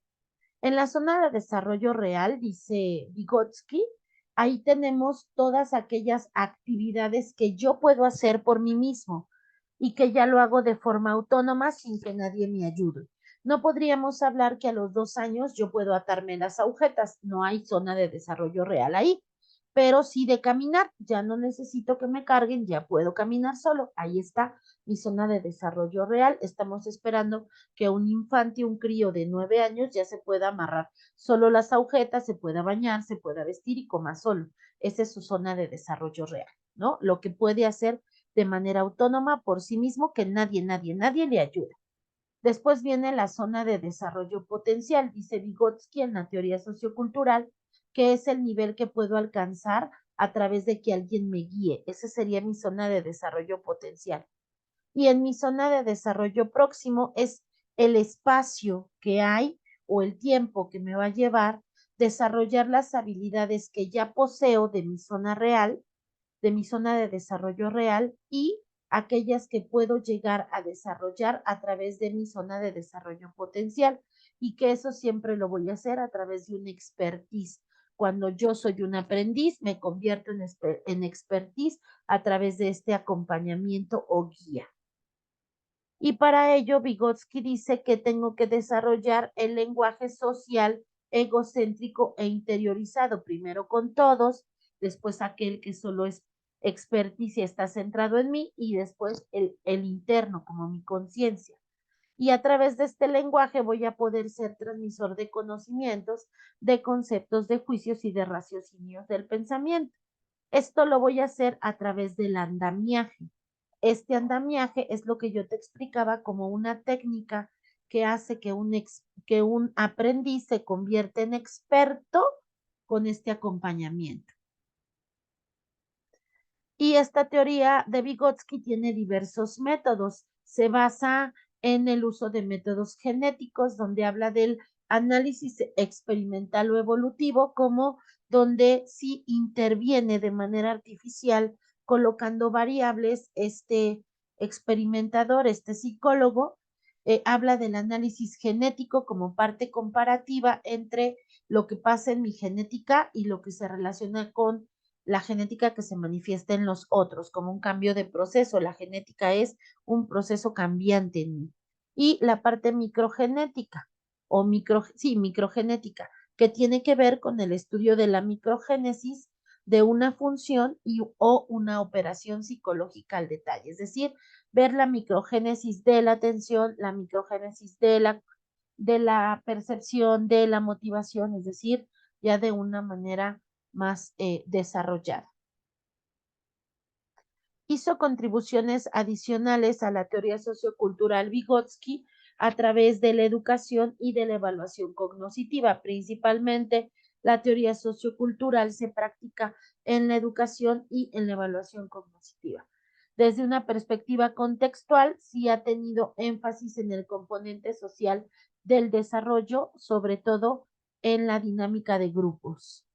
En la zona de desarrollo real, dice Vygotsky, ahí tenemos todas aquellas actividades que yo puedo hacer por mí mismo y que ya lo hago de forma autónoma sin que nadie me ayude. No podríamos hablar que a los 2 años yo puedo atarme las agujetas, no hay zona de desarrollo real ahí, pero sí de caminar, ya no necesito que me carguen, ya puedo caminar solo, ahí está mi zona de desarrollo real. Estamos esperando que un infante, un crío de 9 años ya se pueda amarrar solo las agujetas, se pueda bañar, se pueda vestir y coma solo. Esa es su zona de desarrollo real, ¿no? Lo que puede hacer de manera autónoma por sí mismo, que nadie le ayuda. Después viene la zona de desarrollo potencial, dice Vygotsky en la teoría sociocultural, que es el nivel que puedo alcanzar a través de que alguien me guíe. Esa sería mi zona de desarrollo potencial. Y en mi zona de desarrollo próximo es el espacio que hay o el tiempo que me va a llevar desarrollar las habilidades que ya poseo de mi zona real, de mi zona de desarrollo real y aquellas que puedo llegar a desarrollar a través de mi zona de desarrollo potencial y que eso siempre lo voy a hacer a través de un expertise. Cuando yo soy un aprendiz, me convierto en expertise a través de este acompañamiento o guía. Y para ello, Vygotsky dice que tengo que desarrollar el lenguaje social egocéntrico e interiorizado, primero con todos, después aquel que solo es expertise y está centrado en mí, y después el interno, como mi conciencia. Y a través de este lenguaje voy a poder ser transmisor de conocimientos, de conceptos, de juicios y de raciocinios del pensamiento. Esto lo voy a hacer a través del andamiaje. Este andamiaje es lo que yo te explicaba como una técnica que hace que un aprendiz se convierta en experto con este acompañamiento. Y esta teoría de Vygotsky tiene diversos métodos. Se basa en el uso de métodos genéticos, donde habla del análisis experimental o evolutivo, como donde sí interviene de manera artificial colocando variables. Este experimentador, este psicólogo, habla del análisis genético como parte comparativa entre lo que pasa en mi genética y lo que se relaciona con la genética que se manifiesta en los otros, como un cambio de proceso. La genética es un proceso cambiante en mí. Y la parte microgenética, microgenética, que tiene que ver con el estudio de la microgénesis de una función o una operación psicológica al detalle. Es decir, ver la microgénesis de la atención, la microgénesis de la percepción, de la motivación, es decir, ya de una manera más desarrollada. Hizo contribuciones adicionales a la teoría sociocultural Vygotsky a través de la educación y de la evaluación cognitiva. Principalmente, la teoría sociocultural se practica en la educación y en la evaluación cognitiva. Desde una perspectiva contextual, sí ha tenido énfasis en el componente social del desarrollo, sobre todo en la dinámica de grupos.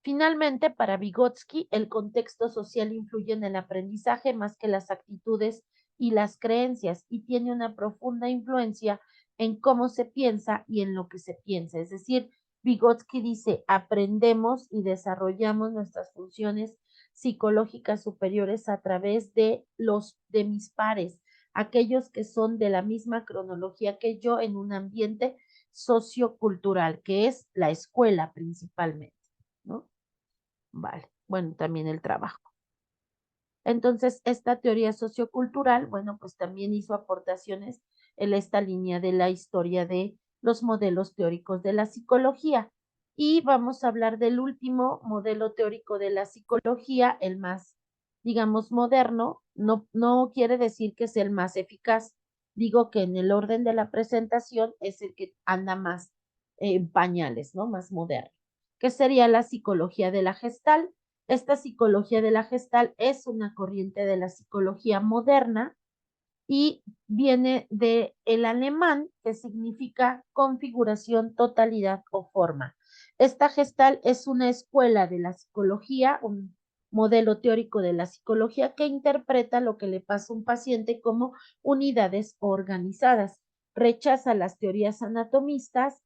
Finalmente, para Vygotsky, el contexto social influye en el aprendizaje más que las actitudes y las creencias, y tiene una profunda influencia en cómo se piensa y en lo que se piensa. Es decir, Vygotsky dice, aprendemos y desarrollamos nuestras funciones psicológicas superiores a través de mis pares, aquellos que son de la misma cronología que yo en un ambiente sociocultural, que es la escuela principalmente, ¿no? Vale, bueno, también el trabajo. Entonces, esta teoría sociocultural, bueno, pues también hizo aportaciones en esta línea de la historia de los modelos teóricos de la psicología. Y vamos a hablar del último modelo teórico de la psicología, el más, digamos, moderno. No quiere decir que sea el más eficaz. Digo que en el orden de la presentación es el que anda más en pañales, ¿no? Más moderno, que sería la psicología de la Gestalt. Esta psicología de la Gestalt es una corriente de la psicología moderna y viene del alemán, que significa configuración, totalidad o forma. Esta Gestalt es una escuela de la psicología, un modelo teórico de la psicología que interpreta lo que le pasa a un paciente como unidades organizadas. Rechaza las teorías anatomistas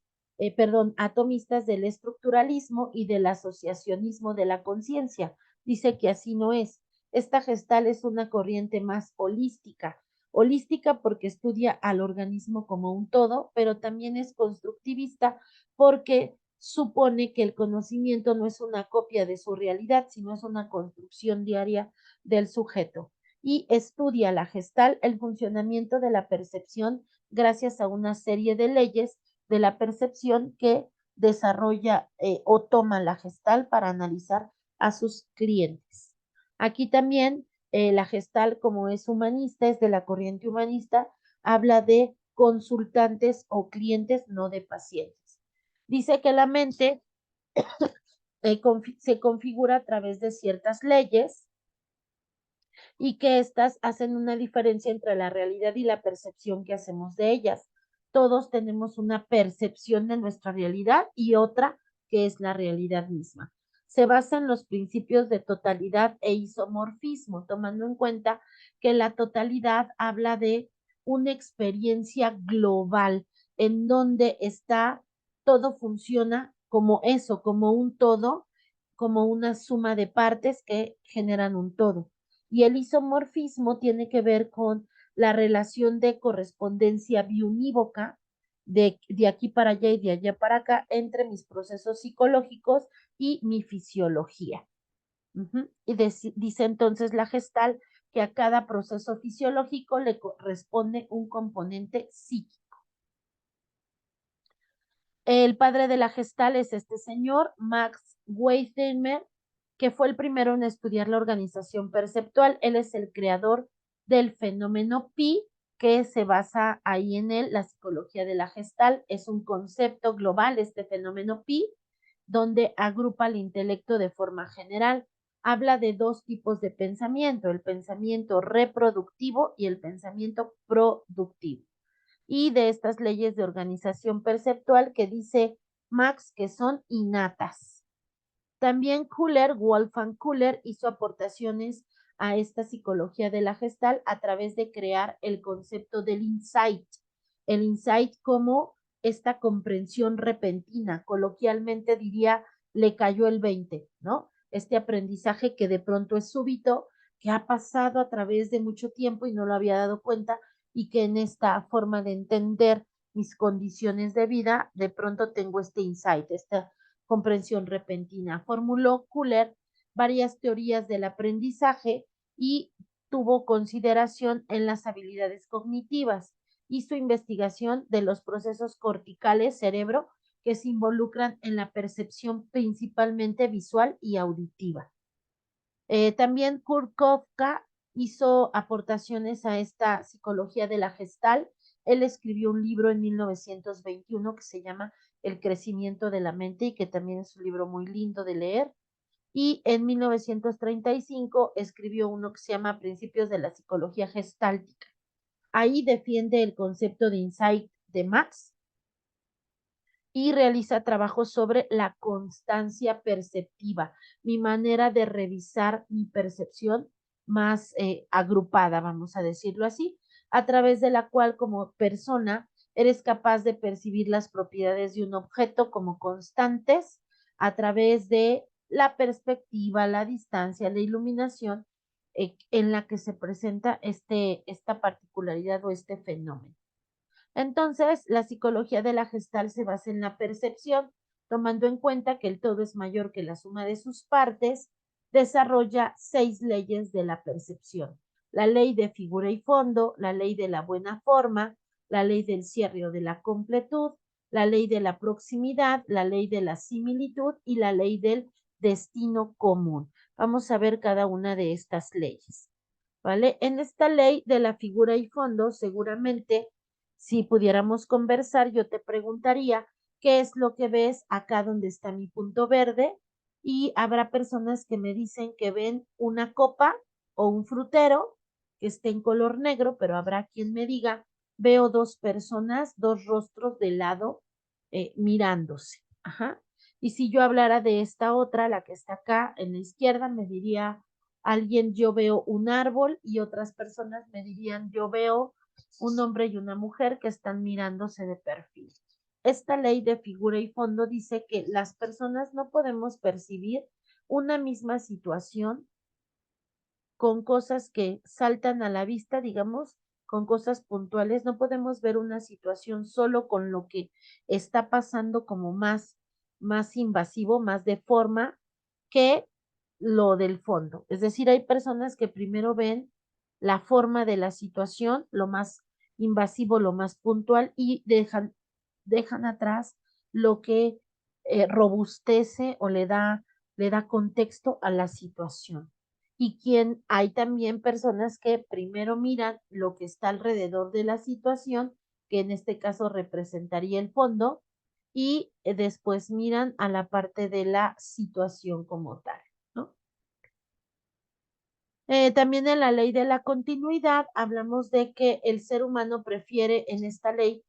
atomistas del estructuralismo y del asociacionismo de la conciencia. Dice que así no es. Esta Gestalt es una corriente más holística. Holística porque estudia al organismo como un todo, pero también es constructivista porque supone que el conocimiento no es una copia de su realidad, sino es una construcción diaria del sujeto. Y estudia la Gestalt, el funcionamiento de la percepción gracias a una serie de leyes de la percepción que desarrolla o toma la Gestalt para analizar a sus clientes. Aquí también la Gestalt, como es humanista, es de la corriente humanista, habla de consultantes o clientes, no de pacientes. Dice que la mente se configura a través de ciertas leyes y que éstas hacen una diferencia entre la realidad y la percepción que hacemos de ellas. Todos tenemos una percepción de nuestra realidad y otra que es la realidad misma. Se basa en los principios de totalidad e isomorfismo, tomando en cuenta que la totalidad habla de una experiencia global en donde todo funciona como eso, como un todo, como una suma de partes que generan un todo. Y el isomorfismo tiene que ver con la relación de correspondencia biunívoca de aquí para allá y de allá para acá entre mis procesos psicológicos y mi fisiología. Y dice entonces la Gestalt que a cada proceso fisiológico le corresponde un componente psíquico. El padre de la Gestalt es este señor, Max Weitheimer, que fue el primero en estudiar la organización perceptual. Él es el creador del fenómeno pi, que se basa ahí en él. La psicología de la Gestalt es un concepto global, este fenómeno pi, donde agrupa el intelecto de forma general. Habla de dos tipos de pensamiento, el pensamiento reproductivo y el pensamiento productivo. Y de estas leyes de organización perceptual que dice Max que son innatas. También Wolfgang Köhler, hizo aportaciones a esta psicología de la Gestalt a través de crear el concepto del insight. El insight como esta comprensión repentina, coloquialmente diría, le cayó el 20, ¿no? Este aprendizaje que de pronto es súbito, que ha pasado a través de mucho tiempo y no lo había dado cuenta, y que en esta forma de entender mis condiciones de vida, de pronto tengo este insight, esta comprensión repentina. Formuló Köhler varias teorías del aprendizaje y tuvo consideración en las habilidades cognitivas. Hizo investigación de los procesos corticales cerebro que se involucran en la percepción principalmente visual y auditiva. También Kurt Kafka hizo aportaciones a esta psicología de la Gestalt. Él escribió un libro en 1921 que se llama El crecimiento de la mente y que también es un libro muy lindo de leer. Y en 1935 escribió uno que se llama Principios de la psicología gestáltica. Ahí defiende el concepto de insight de Max y realiza trabajos sobre la constancia perceptiva, mi manera de revisar mi percepción más agrupada, vamos a decirlo así, a través de la cual como persona eres capaz de percibir las propiedades de un objeto como constantes a través de la perspectiva, la distancia, la iluminación en la que se presenta esta particularidad o este fenómeno. Entonces, la psicología de la Gestalt se basa en la percepción, tomando en cuenta que el todo es mayor que la suma de sus partes, desarrolla 6 leyes de la percepción. La ley de figura y fondo, la ley de la buena forma, la ley del cierre o de la completud, la ley de la proximidad, la ley de la similitud y la ley del destino común. Vamos a ver cada una de estas leyes, ¿vale? En esta ley de la figura y fondo, seguramente si pudiéramos conversar, yo te preguntaría, ¿qué es lo que ves acá donde está mi punto verde? Y habrá personas que me dicen que ven una copa o un frutero que esté en color negro, pero habrá quien me diga, veo 2 personas, 2 rostros de lado mirándose. Ajá. Y si yo hablara de esta otra, la que está acá en la izquierda, me diría alguien, yo veo un árbol, y otras personas me dirían, yo veo un hombre y una mujer que están mirándose de perfil. esta ley de figura y fondo dice que las personas no podemos percibir una misma situación con cosas que saltan a la vista, digamos, con cosas puntuales. No podemos ver una situación solo con lo que está pasando como más invasivo, más de forma que lo del fondo. Es decir, hay personas que primero ven la forma de la situación, lo más invasivo, lo más puntual, y dejan atrás lo que robustece o le da contexto a la situación. Y hay también personas que primero miran lo que está alrededor de la situación, que en este caso representaría el fondo, y después miran a la parte de la situación como tal, ¿no? También en la ley de la continuidad hablamos de que el ser humano prefiere en esta ley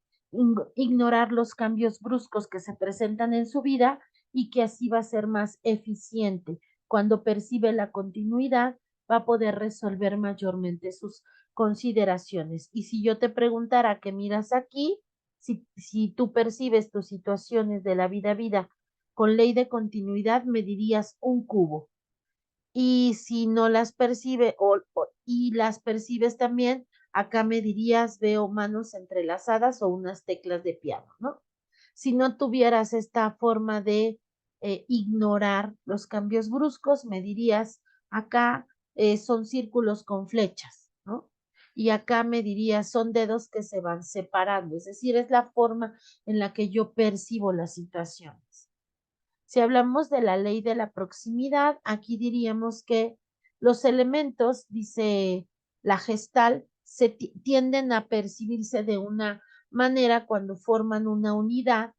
ignorar los cambios bruscos que se presentan en su vida y que así va a ser más eficiente. Cuando percibe la continuidad, va a poder resolver mayormente sus consideraciones. Y si yo te preguntara qué miras aquí, si tú percibes tus situaciones de la vida a vida con ley de continuidad, me dirías un cubo. Y si no las percibe y las percibes también, acá me dirías, veo manos entrelazadas o unas teclas de piano, ¿no? Si no tuvieras esta forma de ignorar los cambios bruscos, me dirías, acá son círculos con flechas, ¿no? Y acá me dirías, son dedos que se van separando, es decir, es la forma en la que yo percibo las situaciones. Si hablamos de la ley de la proximidad, aquí diríamos que los elementos, dice la Gestalt, tienden a percibirse de una manera cuando forman una unidad,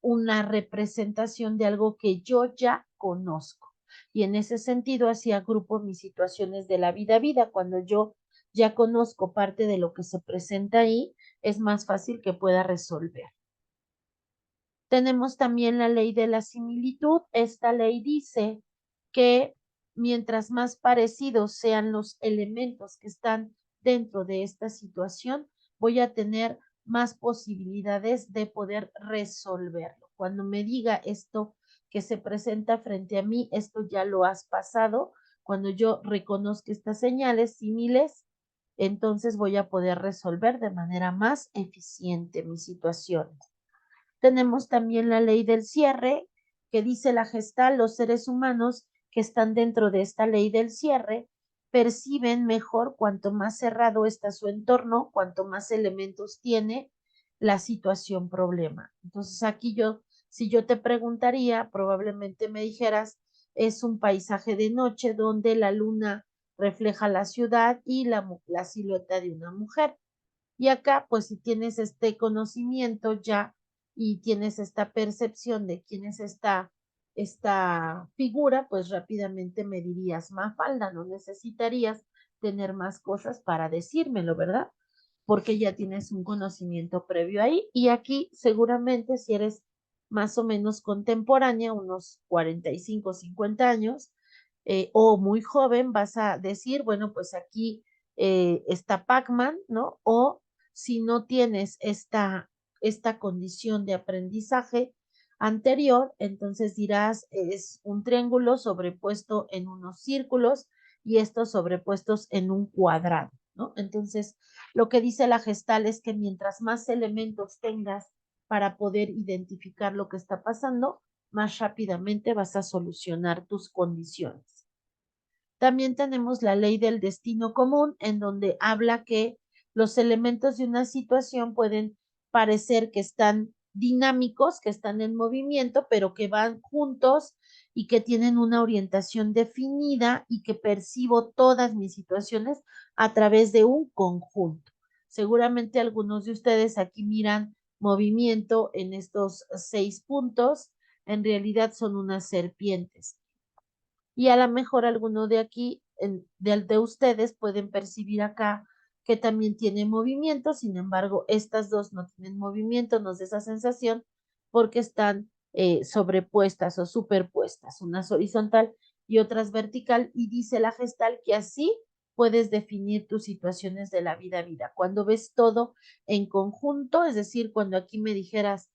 una representación de algo que yo ya conozco. Y en ese sentido, así agrupo mis situaciones de la vida a vida. Cuando yo ya conozco parte de lo que se presenta ahí, es más fácil que pueda resolver. Tenemos también la ley de la similitud. Esta ley dice que mientras más parecidos sean los elementos que están dentro de esta situación, voy a tener más posibilidades de poder resolverlo. Cuando me diga esto que se presenta frente a mí, esto ya lo has pasado. Cuando yo reconozco estas señales similares, entonces voy a poder resolver de manera más eficiente mis situaciones. Tenemos también la ley del cierre, que dice la Gestalt, los seres humanos que están dentro de esta ley del cierre perciben mejor cuanto más cerrado está su entorno, cuanto más elementos tiene la situación problema. Entonces aquí si yo te preguntaría, probablemente me dijeras, es un paisaje de noche donde la luna refleja la ciudad y la silueta de una mujer. Y acá, pues si tienes este conocimiento ya y tienes esta percepción de quién es esta figura, pues rápidamente me dirías Mafalda, no necesitarías tener más cosas para decírmelo, ¿verdad? Porque ya tienes un conocimiento previo ahí. Y aquí seguramente si eres más o menos contemporánea, unos 45, 50 años, o muy joven, vas a decir, bueno, pues aquí está Pac-Man, ¿no? O si no tienes esta condición de aprendizaje anterior, entonces dirás, es un triángulo sobrepuesto en unos círculos y estos sobrepuestos en un cuadrado, ¿no? Entonces, lo que dice la Gestalt es que mientras más elementos tengas para poder identificar lo que está pasando, más rápidamente vas a solucionar tus condiciones. También tenemos la ley del destino común, en donde habla que los elementos de una situación pueden parecer que están dinámicos, que están en movimiento, pero que van juntos y que tienen una orientación definida y que percibo todas mis situaciones a través de un conjunto. Seguramente algunos de ustedes aquí miran movimiento en estos 6 puntos, en realidad son unas serpientes. Y a lo mejor alguno de aquí, de ustedes, pueden percibir acá que también tiene movimiento, sin embargo, estas dos no tienen movimiento, nos da esa sensación porque están sobrepuestas o superpuestas, unas horizontal y otras vertical, y dice la Gestalt que así puedes definir tus situaciones de la vida a vida. Cuando ves todo en conjunto, es decir, cuando aquí me dijeras,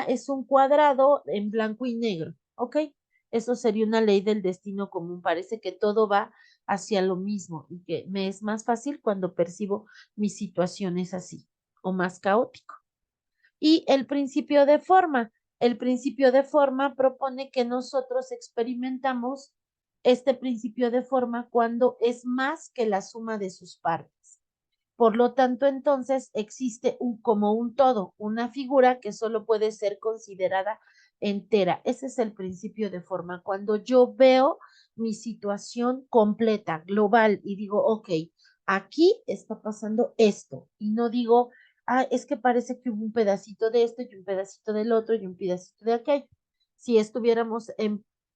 es un cuadrado en blanco y negro, ¿ok? Eso sería una ley del destino común. Parece que todo va hacia lo mismo y que me es más fácil cuando percibo mis situaciones así o más caótico. Y el principio de forma. El principio de forma propone que nosotros experimentamos este principio de forma cuando es más que la suma de sus partes. Por lo tanto, entonces existe como un todo, una figura que solo puede ser considerada entera. Ese es el principio de forma. Cuando yo veo mi situación completa, global, y digo, ok, aquí está pasando esto, y no digo, es que parece que hubo un pedacito de esto y un pedacito del otro y un pedacito de aquello. Si estuviéramos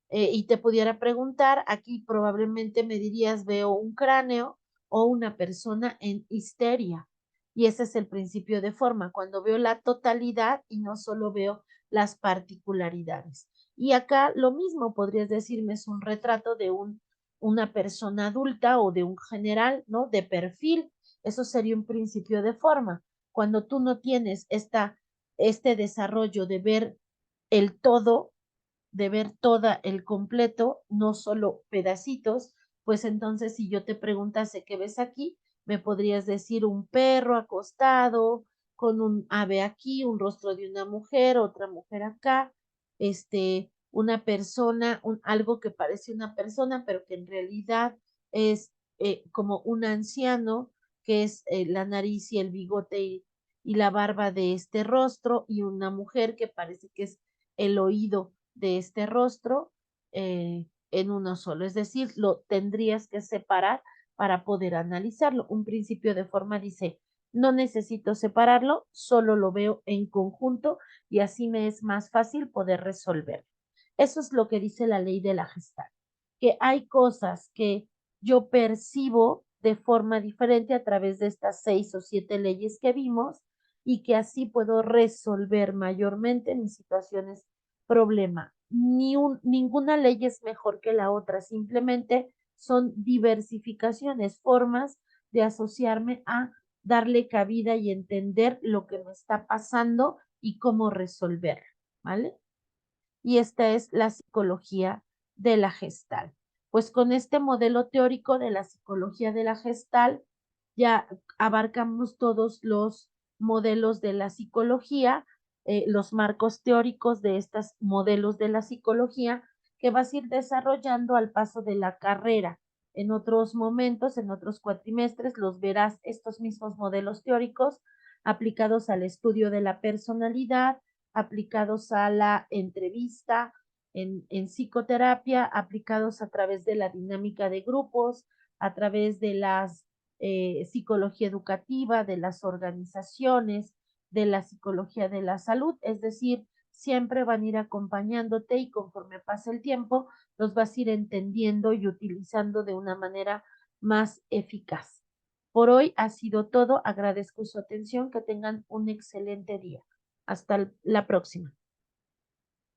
y te pudiera preguntar, aquí probablemente me dirías, veo un cráneo o una persona en histeria. Y ese es el principio de forma, cuando veo la totalidad y no solo veo las particularidades. Y acá lo mismo podrías decirme, es un retrato de una persona adulta o de un general, ¿no? De perfil. Eso sería un principio de forma. Cuando tú no tienes este desarrollo de ver el todo, de ver toda el completo, no solo pedacitos, pues entonces si yo te preguntase qué ves aquí, me podrías decir un perro acostado, con un ave aquí, un rostro de una mujer, otra mujer acá, una persona, algo que parece una persona, pero que en realidad es como un anciano, que es la nariz y el bigote y la barba de este rostro, y una mujer que parece que es el oído de este rostro en uno solo. Es decir, lo tendrías que separar para poder analizarlo. Un principio de forma dice, no necesito separarlo, solo lo veo en conjunto y así me es más fácil poder resolver. Eso es lo que dice la ley de la Gestalt, que hay cosas que yo percibo de forma diferente a través de estas 6 o 7 leyes que vimos y que así puedo resolver mayormente mis situaciones problema. Ninguna ley es mejor que la otra, simplemente son diversificaciones, formas de asociarme a darle cabida y entender lo que me está pasando y cómo resolverlo, ¿vale? Y esta es la psicología de la Gestalt. Pues con este modelo teórico de la psicología de la Gestalt ya abarcamos todos los modelos de la psicología, los marcos teóricos de estos modelos de la psicología que vas a ir desarrollando al paso de la carrera. En otros momentos, en otros cuatrimestres, los verás estos mismos modelos teóricos aplicados al estudio de la personalidad, aplicados a la entrevista en psicoterapia, aplicados a través de la dinámica de grupos, a través de las psicología educativa, de las organizaciones, de la psicología de la salud, es decir, siempre van a ir acompañándote y conforme pasa el tiempo, los vas a ir entendiendo y utilizando de una manera más eficaz. Por hoy ha sido todo. Agradezco su atención. Que tengan un excelente día. Hasta la próxima.